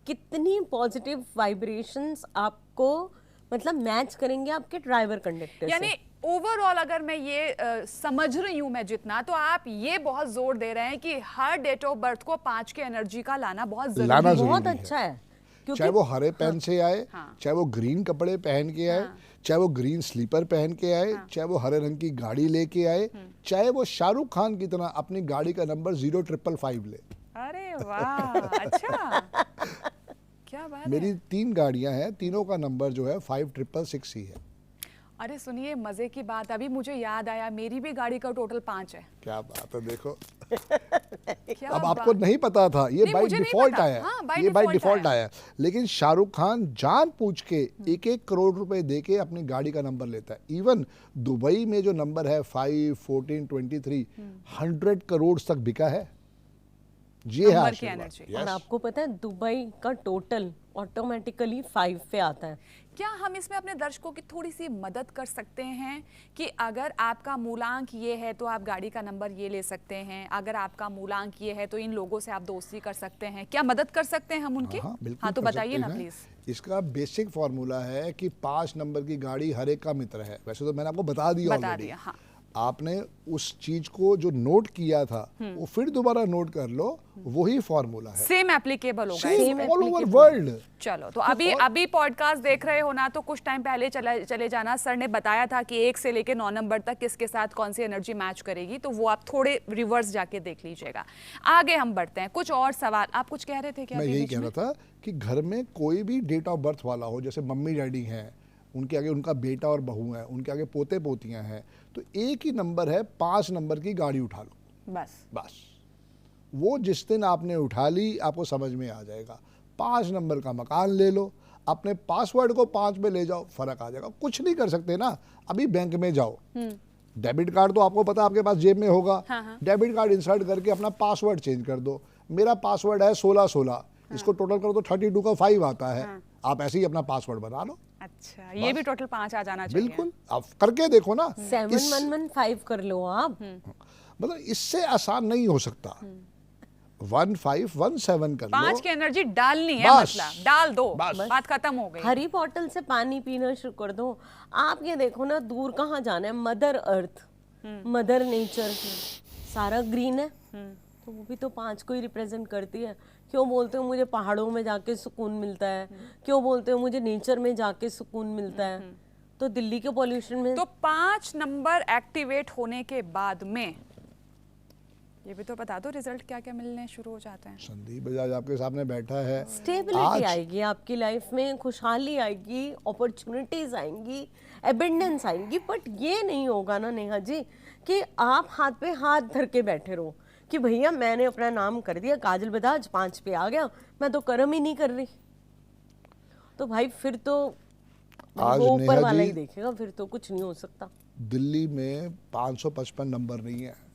S3: कितनी पॉजिटिव वाइब्रेशंस आपको मतलब मैच करेंगे आपके ड्राइवर कंडक्टर
S1: यानी
S3: से।
S1: ओवरऑल अगर मैं ये समझ रही हूँ मैं जितना, तो आप ये बहुत जोर दे रहे हैं कि हर डेट ऑफ बर्थ को 5 के एनर्जी का लाना बहुत जरूरी
S2: लाना
S1: है।
S2: जरूरी
S3: बहुत
S2: है।
S3: अच्छा है, क्योंकि
S2: चाहे वो हरे पेन से आए,
S1: हाँ।
S2: चाहे वो ग्रीन कपड़े पहन के आए, चाहे वो ग्रीन स्लीपर पहन के आए, चाहे वो हरे रंग की गाड़ी लेके आए, चाहे वो शाहरुख खान की तरह अपनी गाड़ी का नंबर 0555 ले।
S1: अरे वाह, अच्छा, क्या बात है।
S2: मेरी 3 गाड़ियां हैं, तीनों का नंबर जो है 5666 ही है।
S1: अरे सुनिए, मजे की बात, अभी मुझे याद आया, मेरी भी गाड़ी का टोटल 5 है।
S2: क्या बात है, देखो।
S1: क्या
S2: अब
S1: बात-
S2: आपको नहीं पता था, ये
S1: नहीं,
S2: बाय
S1: मुझे नहीं
S2: डिफॉल्ट
S1: पता।
S2: आया,
S1: हाँ, by
S2: ये बाय
S1: default
S2: डिफॉल्ट
S1: आया।
S2: आया। लेकिन शाहरुख खान जान पूछ के 1-1 करोड़ रुपए दे के अपनी गाड़ी का नंबर लेता है। इवन दुबई में जो नंबर है 5, 14, 23, 100 करोड़ तक बिका है। ये है
S1: नंबर की
S2: आशीर्वाद।
S1: एनर्जी।
S3: और
S2: Yes.
S3: आपको पता है दुबई का टोटल ऑटोमेटिकली 5 पे आता है।
S1: क्या हम इसमें अपने दर्शकों की थोड़ी सी मदद कर सकते हैं कि अगर आपका मूलांक ये है तो आप गाड़ी का नंबर ये ले सकते हैं, अगर आपका मूलांक ये है तो इन लोगों से आप दोस्ती कर सकते हैं, क्या मदद कर सकते हैं हम उनके?
S2: हाँ, बिल्कुल
S1: हाँ, तो
S2: कर
S1: बताइए
S2: सकते
S1: ना
S2: हैं।
S1: प्लीज।
S2: इसका बेसिक फॉर्मूला है कि 5 नंबर की गाड़ी हर एक का मित्र है। वैसे तो मैंने आपको बता दिया
S1: बता
S2: ऑलरेडी।
S1: दिया, हाँ।
S2: आपने उस चीज को जो नोट किया था वो फिर दोबारा नोट कर लो, वही फॉर्मूला है।
S1: सेम एप्लीकेबल होगा
S3: Same
S1: इसमें।
S2: All over
S3: applicable।
S2: वर्ल्ड।
S1: चलो, तो अभी पॉडकास्ट देख रहे हो ना, तो कुछ टाइम पहले चले जाना। सर ने बताया था कि 1 से लेके 9 नंबर तक किसके साथ कौन सी एनर्जी मैच करेगी, तो वो आप थोड़े रिवर्स जाके देख लीजिएगा। आगे हम बढ़ते हैं, कुछ और सवाल। आप कुछ कह रहे थे क्या?
S2: मैं
S1: अभी
S2: यही
S1: बीच
S2: कह
S1: में?
S2: रहा था कि घर में कोई भी डेट ऑफ बर्थ वाला हो, जैसे मम्मी डैडी हैं, उनके आगे उनका बेटा और बहू है, उनके आगे पोते पोतियां हैं, तो एक ही नंबर है, 5 नंबर की गाड़ी उठा लो बस। वो जिस दिन आपने उठा ली आपको समझ में आ जाएगा। 5 नंबर का मकान ले लो, अपने पासवर्ड को 5 में ले जाओ, फर्क आ जाएगा। कुछ नहीं कर सकते ना, अभी बैंक में जाओ, डेबिट कार्ड तो आपको पता आपके पास जेब में होगा,
S1: हाँ।
S2: डेबिट कार्ड इंसर्ट करके अपना पासवर्ड चेंज कर दो। मेरा पासवर्ड है 1616, इसको टोटल करो तो 32 का 5 आता है। आप ऐसे ही अपना पासवर्ड बना लो।
S1: अच्छा, ये भी टोटल 5 आ जाना चाहिए।
S2: बिल्कुल, आप करके देखो ना।
S3: 7115 कर लो आप।
S2: मतलब इससे आसान नहीं हो सकता। 1517 कर
S1: 5
S2: लो।
S1: की एनर्जी डालनी है,
S2: बस।
S1: मतलब डाल दो,
S2: बस।
S1: बात खत्म हो गई।
S3: हरी बॉटल से पानी पीना शुरू कर दो। आप ये देखो ना, दूर कहाँ जाना है, मदर अर्थ, मदर नेचर, सारा ग्रीन है, तो वो भी तो 5 को ही रिप्रेजेंट करती है। क्यों बोलते हो मुझे पहाड़ों में जाके सुकून मिलता है, क्यों बोलते हो मुझे नेचर में जाके सुकून मिलता है, तो दिल्ली के पॉल्यूशन में
S1: तो 5 नंबर एक्टिवेट होने के बाद में ये भी तो बता दो रिजल्ट क्या क्या मिलने शुरू हो जाते हैं।
S2: संदीप बजाज आपके सामने बैठा है।
S3: स्टेबिलिटी
S2: आज-
S3: आएगी आपकी लाइफ में, खुशहाली आएगी, अपॉर्चुनिटीज आएंगी, एबेंडेंस आएंगी। बट ये नहीं होगा ना नेहा जी कि आप हाथ पे हाथ धर के बैठे रहो कि भैया मैंने अपना नाम कर दिया, काजल बजाज 5 पे आ गया, मैं तो कर्म ही नहीं कर रही। तो भाई फिर तो
S2: आज
S3: वो
S2: नेहा
S3: ऊपर वाला
S2: जी-
S3: ही देखेगा, फिर तो कुछ नहीं हो सकता।
S2: दिल्ली में 555 नंबर नहीं है।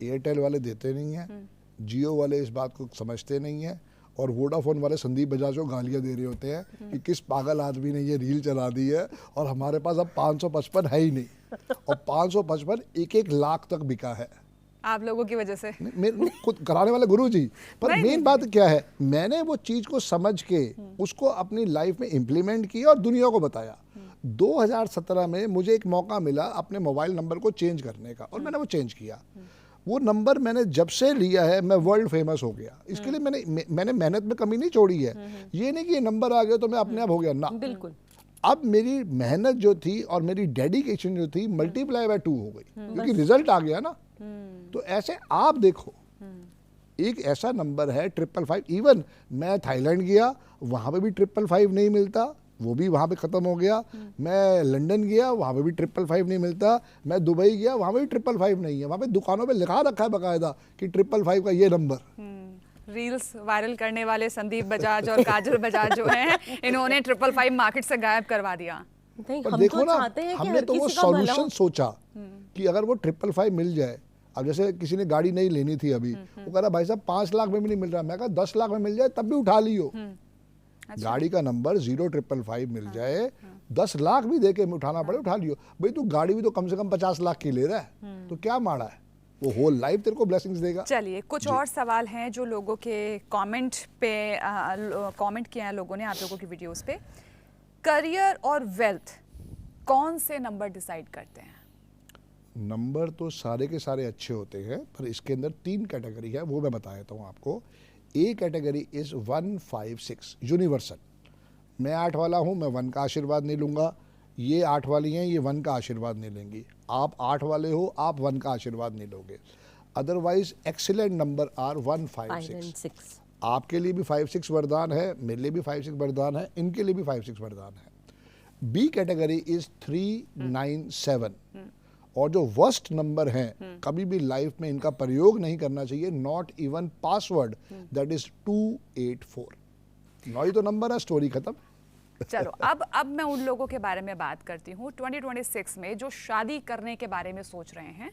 S2: एयरटेल वाले देते नहीं हैं, जियो वाले इस बात को समझते नहीं हैं, और वोडाफोन वाले संदीप बजाज को गालियां दे रहे होते हैं कि किस पागल आदमी ने ये रील चला दी है, और हमारे पास अब 555 है ही नहीं, और 555 1-1 लाख तक बिका है
S1: आप लोगों की वजह से।
S2: मेरे खुद कराने वाले गुरु जी। पर मेन बात क्या है, मैंने वो चीज को समझ के उसको अपनी लाइफ में इम्प्लीमेंट किया और दुनिया को बताया। 2017 में मुझे एक मौका मिला अपने मोबाइल नंबर को चेंज करने का, और मैंने वो चेंज किया। वो नंबर मैंने जब से लिया है मैं वर्ल्ड फेमस हो गया। इसके लिए मैंने मेहनत में कमी नहीं छोड़ी है। ये नहीं कि ये नंबर आ गया तो मैं अपने आप हो गया ना,
S3: बिल्कुल।
S2: अब मेरी मेहनत जो थी और मेरी डेडिकेशन जो थी मल्टीप्लाई बाय 2 हो गई, क्योंकि रिजल्ट आ गया ना। तो ऐसे आप देखो, एक ऐसा नंबर है 555। इवन मैं थाईलैंड गया, वहां पे भी 555 नहीं मिलता, वो भी वहां पे खत्म हो गया। मैं लंदन गया, वहां पे भी 555 नहीं मिलता। मैं दुबई गया, वहां पे भी 555 नहीं है। वहां पे दुकानों पे लिखा रखा है बकायदा कि 555 का ये नंबर।
S1: रील्स वायरल करने वाले संदीप बजाज और काजल बजाज जो हैं, इन्होंने 555 मार्केट से गायब करवा दिया।
S3: नहीं,
S2: पर
S3: हम
S2: देखो
S3: तो
S2: ना,
S3: चाहते हैं कि
S2: हमने
S3: हर
S2: तो वो
S3: किसी का भला
S2: सॉल्यूशन
S3: हो।
S2: सोचा कि अगर वो 555 मिल जाए। अब जैसे किसी ने गाड़ी नहीं लेनी थी अभी, वो कह रहा भाई साहब 5 लाख में भी नहीं मिल रहा। मैं कहा 10 लाख में मिल जाए तब भी उठा लियो। गाड़ी का नंबर 0555 मिल जाए, 10 लाख भी देके उठाना पड़े, उठा लियो। भाई तू गाड़ी भी तो कम से कम 50 लाख की ले रहा है, तो क्या माड़ा है, वो होल लाइफ तेरे को ब्लेसिंग्स देगा।
S1: चलिए, कुछ और सवाल हैं जो लोगों के कमेंट पे कमेंट किए हैं लोगों ने आप लोगों की वीडियोस पे। करियर और वेल्थ कौन से नंबर डिसाइड करते हैं?
S2: नंबर तो सारे के सारे अच्छे होते हैं, पर इसके अंदर 3 कैटेगरी है, वो मैं बता देता हूँ आपको। A category is 156 universal. मैं 8 वाला हूँ, मैं 1 का आशीर्वाद नहीं लूँगा। ये 8 वाली हैं, ये 1 का आशीर्वाद नहीं लेंगी। आप 8 वाले हो, आप 1 का आशीर्वाद नहीं लोगे। Otherwise excellent number are 156। आपके लिए भी 56 वरदान है, मेरे लिए भी 56 वरदान है, इनके लिए भी 56 वरदान है। बी कैटेगरी इज 397, और जो वर्स्ट नंबर हैं कभी भी लाइफ में इनका प्रयोग नहीं करना चाहिए, not even password, that is 284। 9 ही तो नंबर है, स्टोरी खत्म।
S1: चलो, अब मैं उन लोगों के बारे में बात करती हूँ 2026 में जो शादी करने के बारे में सोच रहे हैं।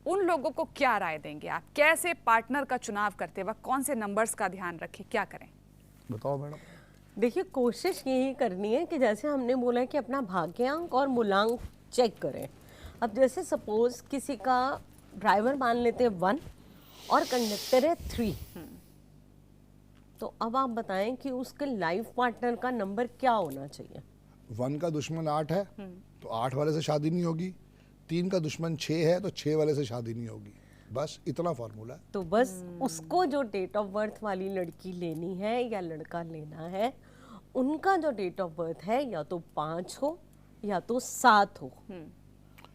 S1: उन लोगों को क्या राय देंगे आप? कैसे पार्टनर का चुनाव करते वक्त कौन से नंबर्स का ध्यान रखें, क्या करें?
S2: बताओ मैडम।
S3: देखिए, कोशिश यही करनी है कि जैसे हमने बोला है कि अपना भाग्यांक और मूलांक चेक करें। अब जैसे सपोज किसी का ड्राइवर मान लेते हैं 1 और कंडक्टर है 3, तो अब आप बताएं कि उसके लाइफ पार्टनर का नंबर क्या होना चाहिए?
S2: 1 का दुश्मन 8 है, तो 8 वाले से शादी नहीं होगी। 3 का दुश्मन 6 है, तो 6 वाले से शादी नहीं होगी। बस इतना फॉर्मूला है।
S3: तो बस उसको जो डेट ऑफ बर्थ वाली लड़की लेनी है या लड़का लेना है, उनका जो डेट ऑफ बर्थ है या तो 5 हो या तो 7 हो,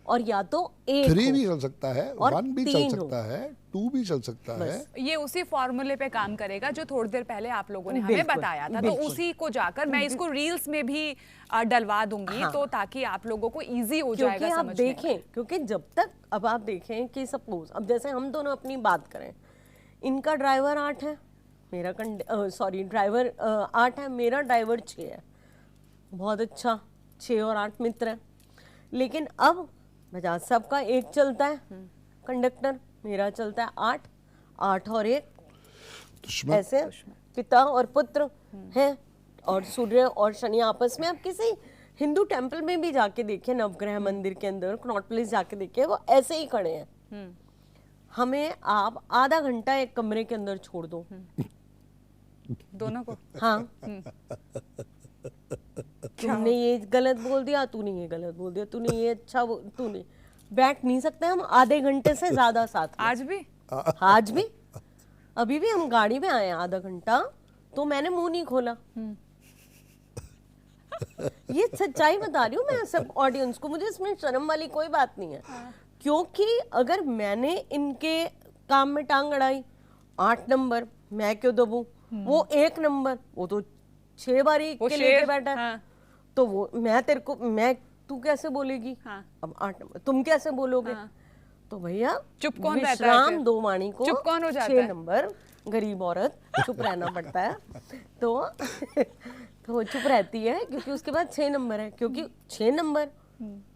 S3: और या तो 1
S2: 3 भी चल सकता है,
S3: और
S2: 1 भी चल
S3: 3
S2: सकता है, 2 भी चल सकता है।
S1: ये उसी फॉर्मूले पे काम करेगा जो थोड़ी देर पहले आप लोगों ने हमें
S3: बिल्कुल,
S1: बताया था। तो
S3: बिल्कुल।
S1: उसी को जाकर मैं इसको रील्स में भी डलवा दूंगी,
S3: हाँ।
S1: तो ताकि आप लोगों को इजी हो
S3: क्योंकि
S1: जाएगा
S3: आप
S1: समझने में।
S3: देखें, क्योंकि जब तक अब आप देखें कि सपोज अब जैसे हम दोनों अपनी बात करें, इनका ड्राइवर 8 है, मेरा ड्राइवर 8 है, मेरा ड्राइवर 6 है। बहुत अच्छा, 6 और 8 मित्र है। लेकिन अब बजाज साहब का 1 चलता है कंडक्टर, मेरा चलता है 8 और 1
S2: दुश्मन।
S3: ऐसे पिता और पुत्र हैं, और सूर्य और शनि आपस में। आप किसी हिंदू टेम्पल में भी जाके देखिए, नवग्रह मंदिर के अंदर कनॉट प्लेस जाके देखिए, वो ऐसे ही खड़े हैं। हमें आप आधा घंटा एक कमरे के अंदर छोड़ दो,
S1: दोनों को।
S3: हाँ, तुमने ये गलत बोल दिया, तूने ये गलत बोल दिया, तूने ये अच्छा तूने बैठ नहीं सकते हम आधे घंटे से ज्यादा साथ में। आज भी अभी भी हम गाड़ी में आए हैं आधा घंटा, तो मैंने मुंह नहीं खोला। ये सच्चाई बता रही हूँ मैं सब ऑडियंस को, मुझे इसमें शर्म वाली कोई बात नहीं है। क्योंकि अगर मैंने इनके काम में टांग अड़ाई, 8 नंबर मैं क्यों दबूं, वो 1 नंबर वो तो 6 बारी के लेके बैठा है।
S1: हाँ।
S3: तो वो मैं तेरे को तू कैसे बोलेगी?
S1: हाँ।
S3: अब 8 नंबर तुम कैसे बोलोगे?
S1: हाँ।
S3: तो भैया
S1: चुप कौन रहता है
S3: विश्राम
S1: फिर?
S3: दो वाणी को,
S1: चुप कौन हो जाता
S3: 6
S1: है?
S3: नंबर गरीब औरत चुप रहना पड़ता है। तो तो चुप रहती है क्योंकि उसके बाद 6 नंबर है, क्योंकि 6 number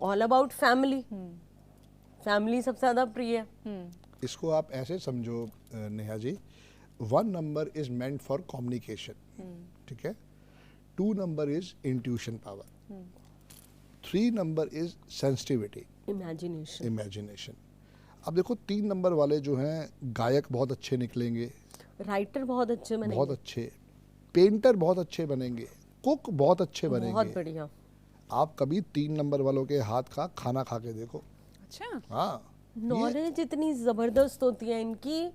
S3: all about family, family सबसे ज्यादा प्रिय है।
S2: इसको आप ऐसे समझो Neha ji, 1 number is meant for communication, ठीक है। 2 number is intuition power, 3 number is sensitivity, imagination. अब देखो 3 नंबर वाले जो हैं गायक बहुत अच्छे निकलेंगे,
S3: राइटर बहुत अच्छे बनेंगे,
S2: बहुत अच्छे, पेंटर बहुत अच्छे बनेंगे, कुक बहुत अच्छे बनेंगे।
S3: बहुत बढ़िया।
S2: आप कभी 3 नंबर वालों के हाथ का खाना खा के देखो।
S1: अच्छा,
S2: हाँ,
S3: नॉलेज इतनी जबरदस्त होती है इनकी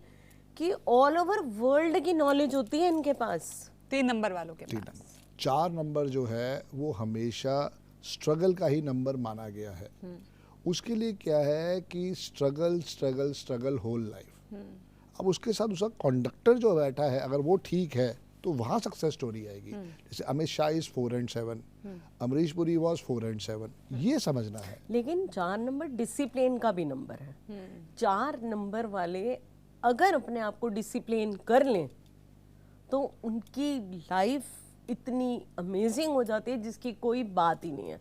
S3: कि ऑल ओवर वर्ल्ड की नॉलेज होती है इनके पास।
S1: 3 नंबर वालों के
S2: 3
S1: पास।
S2: नंबर। 4 नंबर जो है वो हमेशा स्ट्रगल का ही नंबर माना गया है। उसके लिए क्या है कि struggle struggle struggle whole life. अब उसके साथ उसका कंडक्टर जो बैठा है अगर वो ठीक है तो वहाँ सक्सेस स्टोरी आएगी। जैसे Amit Shah is 4 and 7, Amrish Puri was 4 and 7, ये समझना है।
S3: लेकिन 4 नंबर डिसिप्लिन का भी नंबर है। 4 नंबर वाले अगर अपने आप को डिसिप्लिन कर लें तो उनकी लाइफ इतनी अमेजिंग हो जाती है जिसकी कोई बात ही नहीं है।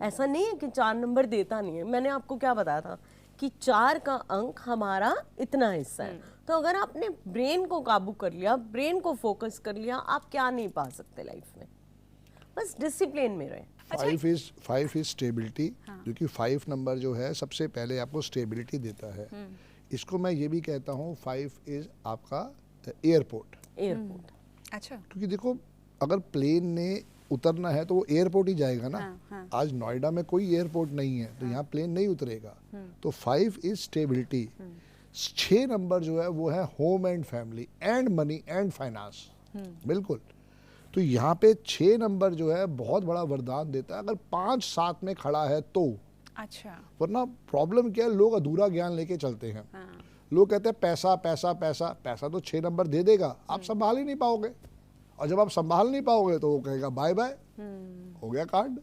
S3: ऐसा नहीं है कि 4 नंबर देता नहीं है। मैंने आपको क्या बताया था कि 4 का अंक हमारा इतना हिस्सा है। तो अगर आपने ब्रेन को काबू कर लिया, ब्रेन को फोकस कर लिया, आप क्या नहीं पा सकते लाइफ में, बस डिसिप्लिन में रहे।
S2: 5 इज स्टेबिलिटी, क्योंकि 5 नंबर जो है सबसे पहले आपको स्टेबिलिटी देता है। इसको मैं ये भी कहता हूँ 5 इज आपका एयरपोर्ट।
S1: अच्छा,
S2: क्योंकि देखो अगर प्लेन ने उतरना है तो वो एयरपोर्ट ही जाएगा ना। आज नोएडा में कोई एयरपोर्ट नहीं है तो यहाँ प्लेन नहीं उतरेगा। तो 5 इज स्टेबिलिटी। 6 नंबर जो है वो है home and family and money and finance. बिल्कुल। तो यहाँ पे 6 नंबर जो है बहुत बड़ा वरदान देता है अगर 5 साथ में खड़ा है तो।
S1: अच्छा,
S2: वरना प्रॉब्लम क्या है, लोग अधूरा ज्ञान लेके चलते हैं। लोग कहते हैं पैसा पैसा पैसा, पैसा तो 6 नंबर दे देगा, आप संभाल ही नहीं पाओगे। और जब आप संभाल नहीं पाओगे तो वो कहेगा बाय बाय, हो गया कार्ड।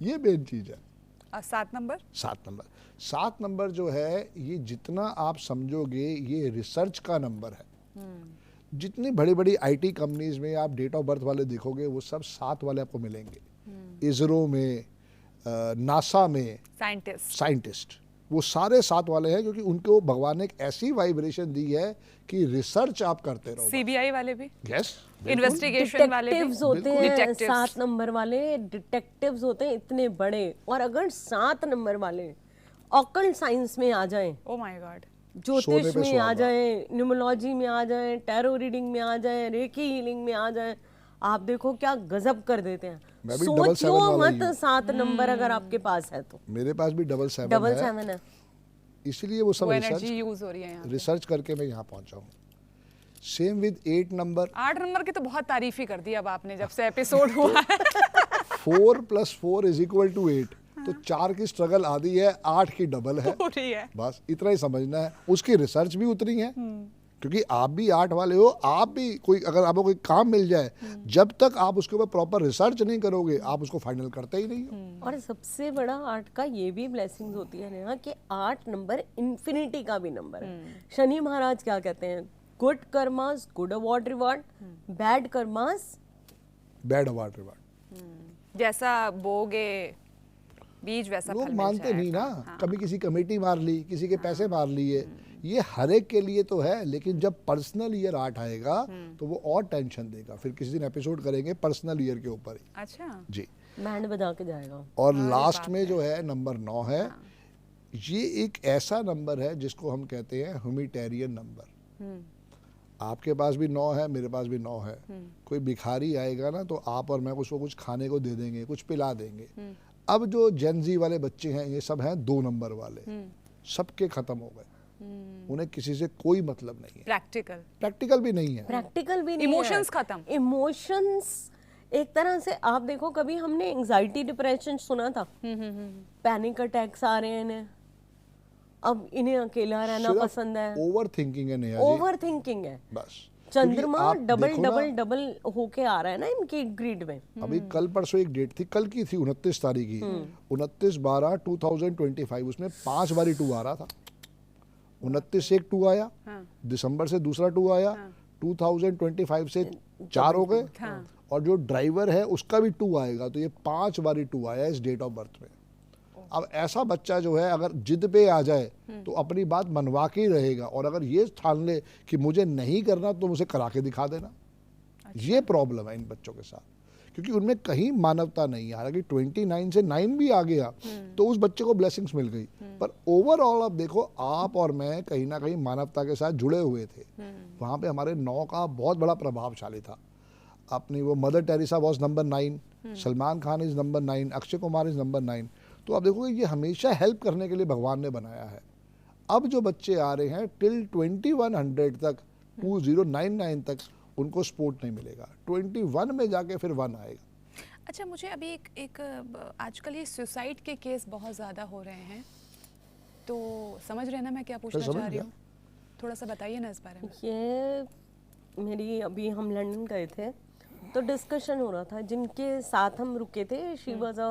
S2: ये मेन चीज है।
S1: और 7 नंबर?
S2: 7 नंबर जो है ये जितना आप समझोगे ये रिसर्च का नंबर है। जितनी बड़ी बड़ी आईटी कंपनीज में आप डेट ऑफ बर्थ वाले देखोगे वो सब 7 वाले आपको मिलेंगे। इसरो में, नासा में साइंटिस्ट वो सारे 7 वाले हैं, क्योंकि उनको भगवान ने एक ऐसी वाइब्रेशन दी है कि रिसर्च आप करते रहो।
S1: सीबीआई वाले भी?
S2: यस,
S1: इन्वेस्टिगेशन वाले भी
S3: डिटेक्टिव्स होते हैं। 7 नंबर वाले डिटेक्टिव्स होते हैं इतने बड़े। और अगर 7 नंबर वाले ऑकल्ट साइंस में आ जाएं,
S1: ओ माय गॉड,
S3: ज्योतिष में आ जाएं, न्यूमरोलॉजी में आ जाएं, टैरो रीडिंग में आ जाएं, रेकी हीलिंग में आ जाएं, आप देखो क्या गजब कर देते हैं। सोचो मत 7 नंबर अगर आपके पास है तो।
S2: मेरे पास भी 7 है, इसलिए वो सब
S1: एनर्जी यूज हो रही है यहाँ
S2: रिसर्च करके मैं यहाँ पहुंचा हूँ। Same with 8 number.
S1: 8 नंबर की तो बहुत तारीफ ही कर दी अब आपने जब से एपिसोड हुआ है।
S2: 4 + 4 = 8। तो 4 की स्ट्रगल आधी है, 8 की डबल है। बस इतना ही समझना है। उसकी रिसर्च भी उतनी है, क्योंकि आप भी 8 वाले हो। आप भी कोई अगर आपको कोई काम मिल जाए, जब तक आप उसके ऊपर प्रॉपर रिसर्च नहीं करोगे आप उसको फाइनल करते ही नहीं हो।
S3: और सबसे बड़ा 8 का ये भी ब्लेसिंग्स होती है ना कि 8 नंबर इन्फिनिटी का भी नंबर है। शनि महाराज क्या कहते हैं, good karmas good award reward, bad karmas
S2: bad award reward.
S1: जैसा बोगे बीज वैसा फल
S2: लोग
S1: मिल
S2: मानते नहीं ना।
S1: हाँ।
S2: कभी किसी कमेटी मार ली, किसी के पैसे मार लिए, ये हर एक के लिए तो है। लेकिन जब पर्सनल ईयर 8 आएगा तो वो और टेंशन देगा। फिर किसी दिन एपिसोड करेंगे पर्सनल ईयर के ऊपर ही।
S1: अच्छा
S2: जी,
S3: बैंड बजा के जाएगा।
S2: और लास्ट में जो है नंबर 9 है। ये एक ऐसा नंबर है जिसको हम कहते हैं ह्यूमैनिटेरियन नंबर। आपके पास भी 9 है, मेरे पास भी 9 है। कोई भिखारी आएगा ना तो आप और मैं उसको कुछ खाने को दे देंगे, कुछ पिला देंगे। अब जो जेनजी वाले बच्चे हैं ये सब हैं 2 नंबर वाले, सबके खत्म हो गए। उन्हें किसी से कोई मतलब नहीं है। प्रैक्टिकल भी नहीं है।
S3: प्रैक्टिकल भी नहीं,
S1: इमोशंस खत्म।
S3: इमोशंस एक तरह से आप देखो, कभी हमने एंजाइटी डिप्रेशन सुना था, पैनिक अटैक्स आ रहे हैं इन्हें, अब इन्हें अकेला रहना पसंद है।
S2: ओवर थिंकिंग है,
S3: ओवर थिंकिंग है
S2: बस।
S3: चंद्रमा डबल होके आ रहा है ना इनकी ग्रिड में।
S2: अभी कल परसों एक डेट थी, कल की थी 29 तारीख की, 29/12/2025, उसमें 5 बारी 2 आ रहा था। 29 से एक 2 आया, दिसंबर से दूसरा 2 आया, 2025 से 4 हो गए, और जो ड्राइवर है उसका भी 2 आएगा। तो ये 5 बारी 2 आया इस डेट ऑफ बर्थ में। अब ऐसा बच्चा जो है अगर जिद पे आ जाए तो अपनी बात मनवा के ही रहेगा, और अगर ये ठान ले कि मुझे नहीं करना तो मुझे करा के दिखा देना। ये प्रॉब्लम है इन बच्चों के साथ, क्योंकि उनमें कहीं मानवता नहीं है। हालांकि 29 से 9 भी आ गया तो उस बच्चे को ब्लेसिंग्स मिल गई, पर ओवरऑल अब देखो आप और मैं कहीं ना कहीं मानवता के साथ जुड़े हुए थे। वहाँ पे हमारे 9 का बहुत बड़ा प्रभावशाली था। अपनी वो mother Teresa was number 9, Salman Khan is number 9, Akshay Kumar is number 9। तो आप देखोगे ये हमेशा हेल्प करने के लिए भगवान ने बनाया है। अब जो बच्चे आ रहे हैं टिल 2100 तक, 2099 तक उनको सपोर्ट नहीं मिलेगा, 21 में जाके फिर 1 आएगा।
S1: अच्छा, मुझे अभी एक आजकल ये सुसाइड के केस बहुत ज़्यादा हो रहे हैं, तो समझ रहे हैं ना मैं क्या पूछना चाह रही हूँ? थोड़ा सा बताइए ना इस बारे में।
S3: ये मेरी अभी हम लंदन गए थे तो डिस्कशन हो रहा था, जिनके साथ हम रुके थे she was a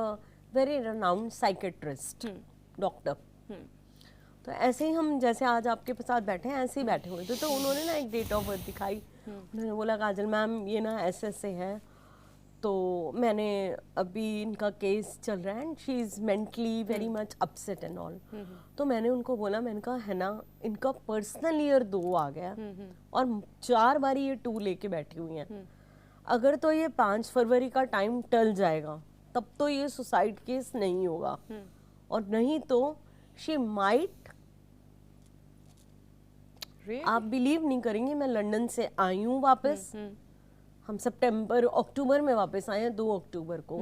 S3: very renowned psychiatrist doctor. तो ऐसे ही हम जैसे आज आपके साथ बैठे हैं ऐसे ही बैठे हुए थे, तो उन्होंने ना एक डेट ऑफ बर्थ दिखाई। उन्होंने बोला काजल मैम ये ना ऐसे ऐसे है, तो मैंने अभी इनका केस चल रहा है and she is mentally very much upset and all. तो मैंने उनको बोला, मैंने कहा है ना इनका पर्सनल ईयर 2 आ गया और 4 बार ये 2 लेके बैठी हुई हैं। अगर तो ये 5 फरवरी का टाइम टल जाएगा तब तो ये सुसाइड केस नहीं होगा, और नहीं तो शी माइट। आप बिलीव नहीं करेंगे, मैं लंदन से आई हूँ वापस, हम अक्टूबर में वापस आए हैं, 2 अक्टूबर को।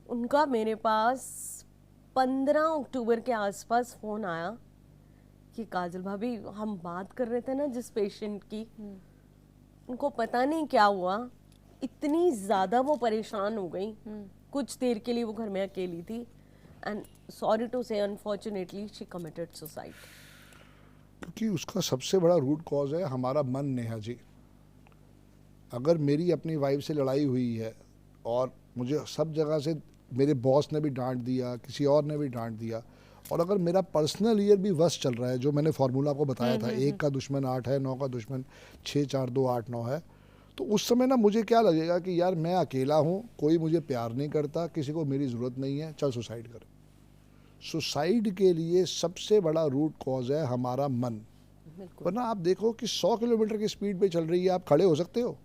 S3: उनका मेरे पास 15 अक्टूबर के आसपास फोन आया कि काजल भाभी हम बात कर रहे थे ना जिस पेशेंट की, उनको पता नहीं क्या हुआ, इतनी ज्यादा वो परेशान हो गई, कुछ देर के लिए वो घर में अकेली थी एंड सॉरी टू से अनफॉर्चुनेटली शी कमिटेड सुसाइड।
S2: क्योंकि उसका सबसे बड़ा रूट कॉज है हमारा मन। नेहा जी, अगर मेरी अपनी वाइफ से लड़ाई हुई है और मुझे सब जगह से मेरे बॉस ने भी डांट दिया, किसी और ने भी डांट दिया, और अगर मेरा पर्सनल ईयर भी वर्स्ट चल रहा है, जो मैंने फार्मूला आपको बताया था, 1 का दुश्मन 8 है, 9 का दुश्मन 6, 4, 2, 8, 9 है, तो उस समय ना मुझे क्या लगेगा कि यार मैं अकेला हूँ, कोई मुझे प्यार नहीं करता, किसी को मेरी ज़रूरत नहीं है, चल सुसाइड कर। सुसाइड के लिए सबसे बड़ा रूट कॉज है हमारा मन। वरना आप देखो कि 100 किलोमीटर की स्पीड पे चल रही है, आप खड़े हो सकते हो,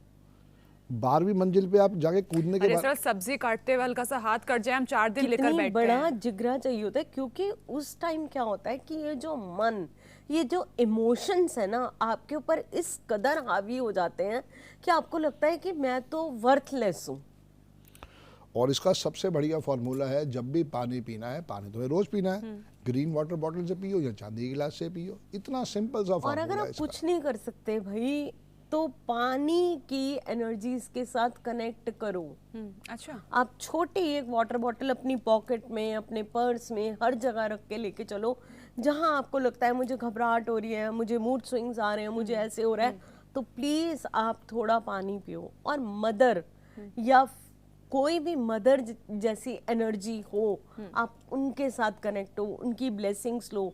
S2: 12वीं मंजिल पे आप जाके कूदने के बाद
S1: सब्जी काटते हुए हल्का सा हाथ कट जाए, हम 4 दिन लेकर बैठते हैं।
S3: बड़ा जिगरा चाहिए होता है, क्योंकि उस टाइम क्या होता है कि ये जो मन, ये जो इमोशंस है ना आपके ऊपर इस कदर हावी हो जाते हैं कि आपको लगता है कि मैं तो वर्थलेस हूँ।
S2: और इसका सबसे बढ़िया फार्मूला है, जब भी पानी पीना है, पानी तो रोज पीना है, ग्रीन वाटर बॉटल से पियो या चांदी के गिलास से पियो, इतना सिंपल सा फार्मूला है।
S3: और अगर आप कुछ नहीं कर सकते भाई तो पानी की एनर्जीज के साथ कनेक्ट करो।
S1: अच्छा,
S3: आप छोटी एक वाटर बॉटल अपनी पॉकेट में, अपने पर्स में, हर जगह रख के लेके चलो। जहां आपको लगता है मुझे घबराहट हो रही है, मुझे मूड स्विंग्स आ रहे हैं, मुझे ऐसे हो रहा है, तो प्लीज आप थोड़ा पानी पियो। और मदर या कोई भी मदर जैसी एनर्जी हो, आप उनके साथ कनेक्ट हो, उनकी ब्लेसिंग्स लो।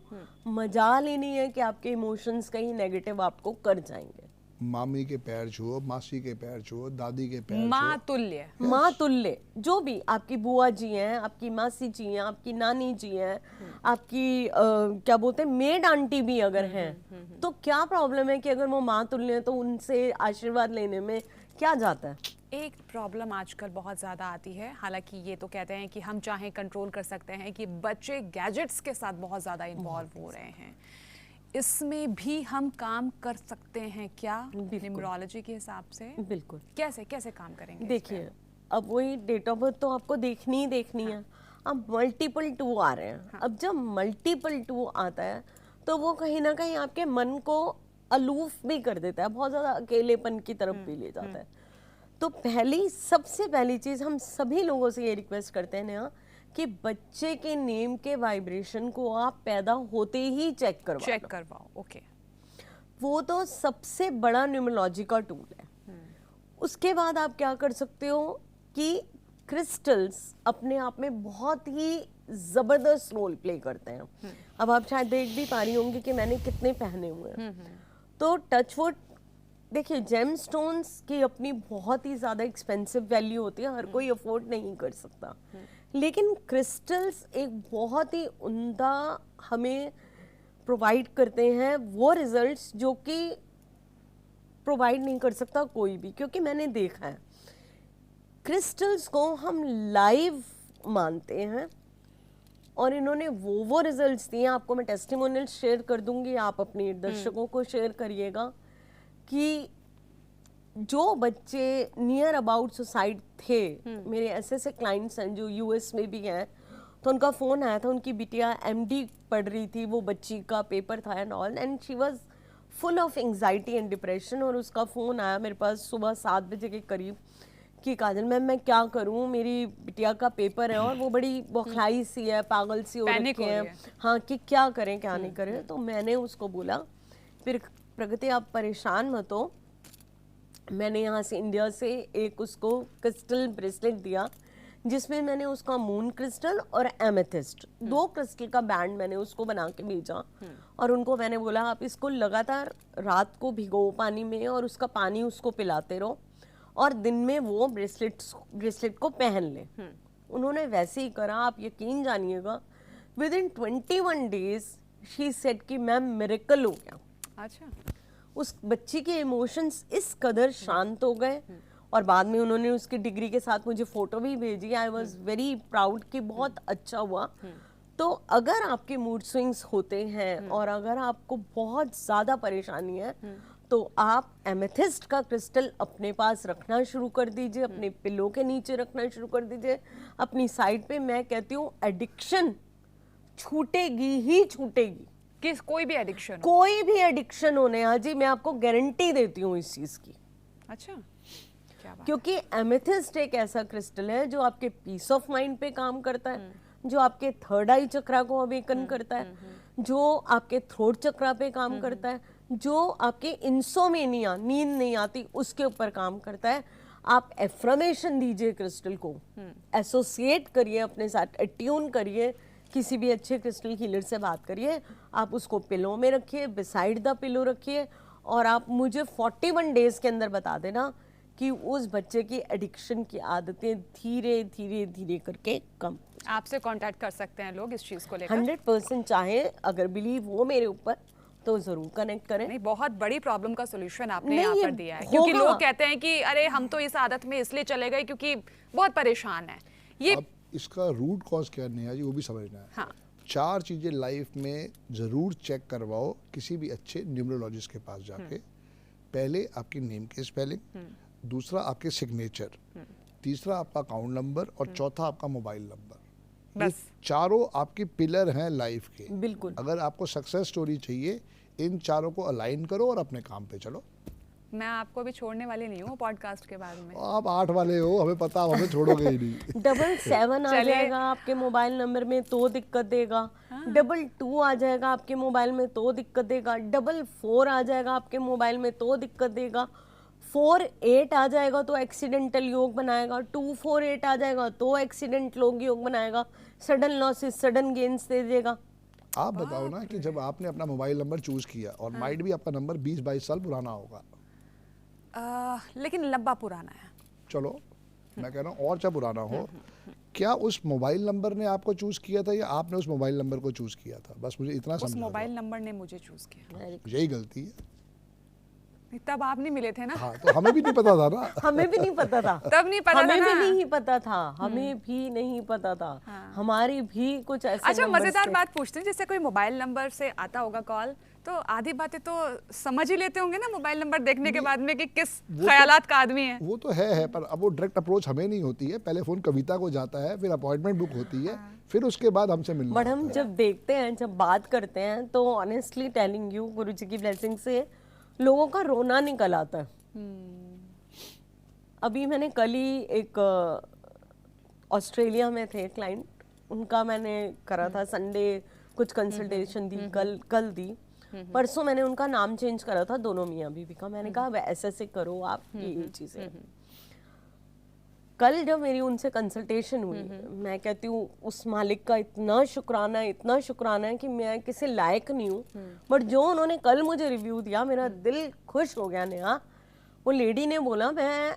S3: मजाल ही नहीं है कि आपके इमोशंस कहीं नेगेटिव आपको कर जाएंगे।
S2: मामी के पैर छुओ, मासी के पैर छुओ, दादी के पैर
S1: माँ तुल्य,
S3: माँ तुल्य, जो भी आपकी बुआ जी हैं, आपकी मासी जी हैं, आपकी नानी जी हैं, आपकी क्या बोलते हैं मेड आंटी भी अगर हैं, तो क्या प्रॉब्लम है कि अगर वो माँ तुल्य हैं तो उनसे आशीर्वाद लेने में क्या जाता है।
S1: एक प्रॉब्लम आजकल बहुत ज़्यादा आती है, हालांकि ये तो कहते हैं कि हम चाहे कंट्रोल कर सकते हैं, कि बच्चे गैजेट्स के साथ बहुत ज़्यादा इन्वॉल्व हो रहे हैं, इसमें भी हम काम कर सकते हैं क्या न्यूमरोलॉजी के हिसाब से?
S3: बिल्कुल।
S1: कैसे कैसे काम करेंगे?
S3: देखिए, अब वही डेट ऑफ बर्थ तो आपको देखनी ही देखनी है। अब मल्टीपल 2 आ रहे हैं। अब जब मल्टीपल 2 आता है तो वो कहीं ना कहीं आपके मन को अलूफ भी कर देता है, बहुत ज़्यादा अकेलेपन की तरफ भी ले जाता है। तो सबसे पहली चीज़ हम सभी लोगों से ये रिक्वेस्ट करते हैं ना कि बच्चे के नेम के वाइब्रेशन को आप पैदा होते ही चेक करवाओ।
S1: ओके,
S3: वो तो सबसे बड़ा न्यूमरोलॉजी का टूल है। उसके बाद आप क्या कर सकते हो कि क्रिस्टल्स अपने आप में बहुत ही जबरदस्त रोल प्ले करते हैं। अब आप शायद देख भी पा रही होंगी कि मैंने कितने पहने हुए हैं। तो टचवुड, देखिए जेमस्टोन्स की अपनी बहुत ही ज़्यादा एक्सपेंसिव वैल्यू होती है, हर कोई अफोर्ड नहीं कर सकता, लेकिन क्रिस्टल्स एक बहुत ही उम्दा हमें प्रोवाइड करते हैं वो रिजल्ट्स जो कि प्रोवाइड नहीं कर सकता कोई भी, क्योंकि मैंने देखा है क्रिस्टल्स को हम लाइव मानते हैं और इन्होंने वो रिजल्ट्स दिए। आपको मैं टेस्टिमोनियल शेयर कर दूंगी, आप अपने दर्शकों को शेयर करिएगा कि जो बच्चे नियर अबाउट सुसाइड थे, मेरे ऐसे क्लाइंट्स हैं जो यूएस में भी हैं, तो उनका फ़ोन आया था, उनकी बिटिया एमडी पढ़ रही थी, वो बच्ची का पेपर था and all, and she was full of anxiety and depression. और उसका फ़ोन आया मेरे पास सुबह 7 बजे के करीब कि काजल मैम मैं क्या करूं, मेरी बिटिया का पेपर है और वो बड़ी बौखलाई सी है, पागल सी हो रखी है, हाँ कि क्या करें क्या नहीं करें। तो मैंने उसको बोला फिर प्रगति आप परेशान मत हो, मैंने यहाँ से इंडिया से एक उसको क्रिस्टल ब्रेसलेट दिया जिसमें मैंने उसका मून क्रिस्टल और एमेथिस्ट 2 क्रिस्टल का बैंड मैंने उसको बना के भेजा और उनको मैंने बोला आप इसको लगातार रात को भिगो पानी में और उसका पानी उसको पिलाते रहो और दिन में वो ब्रेसलेट को पहन ले। उन्होंने वैसे ही करा। आप यकीन जानिएगा within 21 days she said कि मैम मिरेकल हो गया।
S1: अच्छा।
S3: उस बच्ची के इमोशंस इस कदर शांत हो गए और बाद में उन्होंने उसकी डिग्री के साथ मुझे फोटो भी भेजी। आई वॉज वेरी प्राउड कि बहुत अच्छा हुआ। तो अगर आपके मूड स्विंग्स होते हैं और अगर आपको बहुत ज़्यादा परेशानी है तो आप एमेथिस्ट का क्रिस्टल अपने पास रखना शुरू कर दीजिए, अपने पिलो के नीचे रखना शुरू कर दीजिए, अपनी साइड पे। मैं कहती हूँ एडिक्शन छूटेगी ही छूटेगी।
S1: किस कोई भी एडिक्शन हो?
S3: कोई भी एडिक्शन होने, हाँ जी, मैं आपको गारंटी देती हूँ इस चीज़ की।
S1: अच्छा, क्या बात।
S3: क्योंकि एमेथिस्ट एक ऐसा क्रिस्टल है जो आपके पीस ऑफ माइंड पे काम करता है, जो आपके थर्ड आई चक्रा को अवेकन करता है, जो आपके थ्रोट चक्रा पे काम करता है, जो आपके इंसोमेनिया नींद नहीं आती उसके ऊपर काम करता है। आप एफ्रमेशन दीजिए क्रिस्टल को, एसोसिएट करिए अपने साथ, अट्यून करिए, किसी भी अच्छे क्रिस्टल हीलर से बात करिए, आप उसको पिलो में रखिए, बिसाइड द पिलो रखिए और आप मुझे 41 डेज के अंदर बता देना कि उस बच्चे की एडिक्शन की आदतें धीरे धीरे धीरे करके कम।
S1: आपसे कांटेक्ट कर सकते हैं लोग इस चीज को लेकर?
S3: 100% चाहे अगर बिलीव हो मेरे ऊपर तो जरूर कनेक्ट करें।
S1: नहीं, बहुत बड़ी प्रॉब्लम का सॉल्यूशन आपने
S3: नहीं,
S1: यहाँ
S3: ये
S1: पर दिया है, क्योंकि
S3: होगा।
S1: लोग कहते हैं कि अरे हम तो इस आदत में इसलिए चले गए क्योंकि बहुत परेशान है। ये
S2: अब इसका रूट कॉज क्या है नेहा जी, वो भी समझना है।
S1: हाँ।
S2: 4 चीजें लाइफ में जरूर चेक करवाओ किसी भी अच्छे न्यूमरोलॉजिस्ट के पास जाके। पहले आपकी नेम की स्पेलिंग, दूसरा आपके सिग्नेचर, तीसरा आपका अकाउंट नंबर और चौथा आपका मोबाइल नंबर।
S1: बस।
S2: ये चारों आपके पिलर हैं लाइफ के।
S3: बिल्कुल।
S2: अगर आपको सक्सेस स्टोरी चाहिए, इन चारों को अलाइन करो और अपने काम पे चलो।
S1: मैं आपको भी छोड़ने वाली नहीं हूँ पॉडकास्ट के बारे में।
S2: आप 8 वाले हो, हमें पता, हमें छोड़ोगे ही नहीं।
S3: 77 आ
S1: चलिए।
S3: जाएगा आपके मोबाइल नंबर में तो दिक्कत देगा, 22 आ जाएगा आपके मोबाइल में तो दिक्कत देगा, 44 आ जाएगा आपके मोबाइल में तो दिक्कत देगा, 48 आ जाएगा तो एक्सीडेंटल योग बनाएगा, 248 आ जाएगा तो एक्सीडेंट योग बनाएगा, सडन लॉसेस सडन गेन्स दे देगा।
S2: आप बताओ ना कि जब आपने अपना मोबाइल नंबर चूज किया और माइट भी आपका नंबर 20-22 साल पुराना होगा,
S1: लेकिन लंबा पुराना है।
S2: चलो मैं कह रहा हूँ और चाहे पुराना हो, क्या उस मोबाइल नंबर ने आपको चूज किया था या आपने उस मोबाइल नंबर को चूज किया था? बस मुझे इतना
S1: उस
S2: समझना
S1: मोबाइल नंबर ने मुझे चूज किया।
S2: यही गलती है।
S1: तब आप नहीं मिले थे ना?
S2: हाँ, तो हमें भी नहीं पता था ना।
S3: हमें भी नहीं पता था।
S1: तब नहीं पता था
S3: हमें भी
S1: ना?
S3: नहीं पता था, हमें भी नहीं पता था। हमारी भी कुछ ऐसे
S1: अच्छा,
S3: numbers
S1: मजेदार
S3: थे।
S1: बात पूछते हैं, जैसे कोई मोबाइल नंबर से आता होगा कॉल तो आधी बातें तो समझ ही लेते होंगे ना मोबाइल नंबर देखने के बाद में कि किस ख्यालात का आदमी है।
S2: वो तो है, पर अब वो डायरेक्ट अप्रोच हमें नहीं होती है। पहले फोन कविता को जाता है, फिर अपॉइंटमेंट बुक होती है, फिर उसके बाद हमसे मिलना
S3: बट हम
S2: होता है।
S3: जब देखते हैं, जब बात करते हैं तो ऑनेस्टली टेलिंग यू, गुरु जी की ब्लेसिंग से लोगों का रोना निकल आता है। अभी मैंने कल ही एक ऑस्ट्रेलिया में थे क्लाइंट, उनका मैंने करा था संडे कुछ कंसल्टेशन दी, कल दी। परसों मैंने उनका नाम चेंज करा था, दोनों मियाँ बीवी का। मैंने कहा ऐसे करो आप, ये चीजें। कल जब मेरी उनसे कंसल्टेशन हुई, मैं कहती हूँ उस मालिक का इतना शुक्राना है कि मैं किसी लायक नहीं हूँ, बट जो उन्होंने कल मुझे रिव्यू दिया, मेरा दिल खुश हो गया। नेहा, वो लेडी ने बोला मैं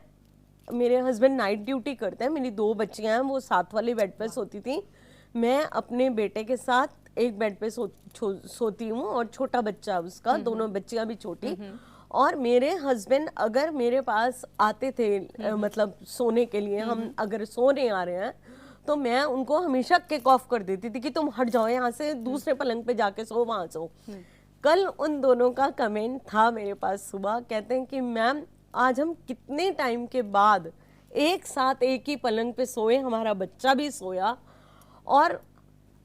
S3: मेरे हस्बैंड नाइट ड्यूटी करते हैं, मेरी 2 बच्चियां हैं, वो साथ वाले बेड पे सोती थी, मैं अपने बेटे के साथ एक बेड पे सोती हूँ और छोटा बच्चा उसका, दोनों बच्चियां भी छोटी। और मेरे हस्बैंड अगर मेरे पास आते थे मतलब सोने के लिए, हम अगर सोने आ रहे हैं तो मैं उनको हमेशा किक ऑफ कर देती थी कि तुम हट जाओ यहाँ से, दूसरे पलंग पे जाके सो, वहां सो। कल उन दोनों का कमेंट था मेरे पास सुबह, कहते हैं कि मैम आज हम कितने टाइम के बाद एक साथ एक ही पलंग पे सोए, हमारा बच्चा भी सोया, और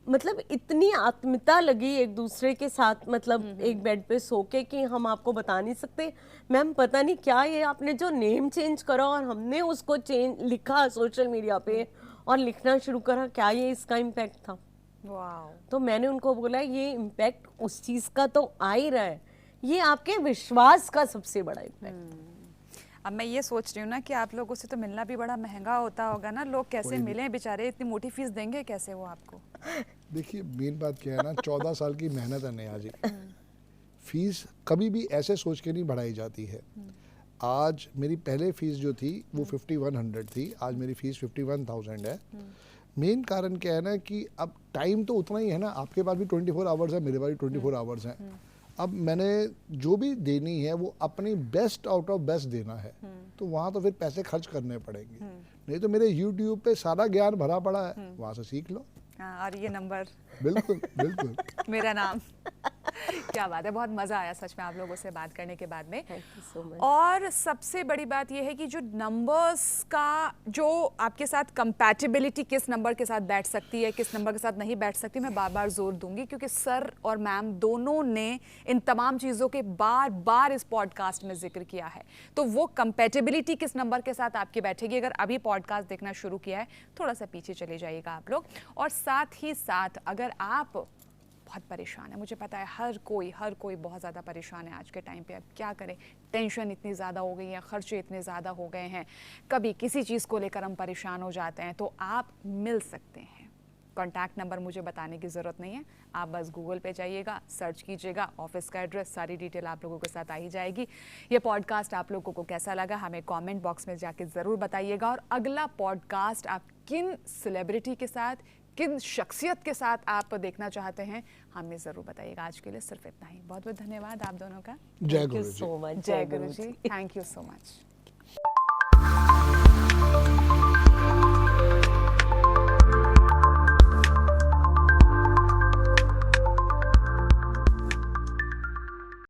S3: मतलब इतनी आत्मीयता लगी एक दूसरे के साथ, मतलब एक बेड पे सो के, कि हम आपको बता नहीं सकते मैम। पता नहीं क्या ये आपने जो नेम चेंज करा और हमने उसको चेंज लिखा सोशल मीडिया पे और लिखना शुरू करा, क्या ये इसका इम्पैक्ट था?
S1: वाओ।
S3: तो मैंने उनको बोला ये इम्पैक्ट उस चीज का तो आ ही रहा है, ये आपके विश्वास का सबसे बड़ा इम्पैक्ट।
S1: अब मैं ये सोच रही हूँ ना कि आप लोगों से तो मिलना भी बड़ा महंगा होता होगा ना, लोग कैसे मिले बेचारे, इतनी मोटी फीस देंगे कैसे वो आपको?
S2: देखिए मेन बात क्या है ना, 14 साल की मेहनत है नेहा जी। फीस कभी भी ऐसे सोच के नहीं बढ़ाई जाती है। आज मेरी पहले फीस जो थी वो 5100 थी, आज मेरी फीस 51,000 है। मेन कारण क्या है ना कि अब टाइम तो उतना ही है ना, आपके पास भी 24 आवर्स है, मेरे पास भी 24 आवर्स हैं। अब मैंने जो भी देनी है वो अपनी बेस्ट आउट ऑफ बेस्ट देना है, तो वहाँ तो फिर पैसे खर्च करने पड़ेंगे। नहीं तो मेरे YouTube पे सारा ज्ञान भरा पड़ा है, वहाँ से सीख लो।
S1: हाँ, और ये नंबर
S2: बिल्कुल बिल्कुल
S1: मेरा नाम। क्या बात है, बहुत मज़ा आया सच में आप लोगों से बात करने के बाद में।
S3: Thank you so much.
S1: और सबसे बड़ी बात यह है कि जो नंबर्स का जो आपके साथ कंपैटिबिलिटी, किस नंबर के साथ बैठ सकती है, किस नंबर के साथ नहीं बैठ सकती, मैं बार बार जोर दूंगी, क्योंकि सर और मैम दोनों ने इन तमाम चीज़ों के बार बार इस पॉडकास्ट में जिक्र किया है। तो वो कंपैटिबिलिटी किस नंबर के साथ आपकी बैठेगी, अगर अभी पॉडकास्ट देखना शुरू किया है थोड़ा सा पीछे चले जाइएगा आप लोग। और साथ ही साथ अगर आप बहुत परेशान है, मुझे पता है हर कोई बहुत ज़्यादा परेशान है आज के टाइम पे, अब क्या करें, टेंशन इतनी ज़्यादा हो गई है, खर्चे इतने ज़्यादा हो गए हैं, कभी किसी चीज़ को लेकर हम परेशान हो जाते हैं, तो आप मिल सकते हैं। कॉन्टैक्ट नंबर मुझे बताने की ज़रूरत नहीं है, आप बस गूगल पे जाइएगा, सर्च कीजिएगा, ऑफिस का एड्रेस, सारी डिटेल आप लोगों के साथ आ ही जाएगी। ये पॉडकास्ट आप लोगों को कैसा लगा हमें कमेंट बॉक्स में जाके ज़रूर बताइएगा, और अगला पॉडकास्ट आप किन सेलिब्रिटी के साथ, किन शख्सियत के साथ आप देखना चाहते हैं हमें ज़रूर बताइएगा। आज के लिए सिर्फ इतना ही। बहुत बहुत धन्यवाद आप दोनों का।
S2: जय
S3: thank you
S2: Guru ji.
S3: So much.
S1: जय गुरु जी। Thank you so much.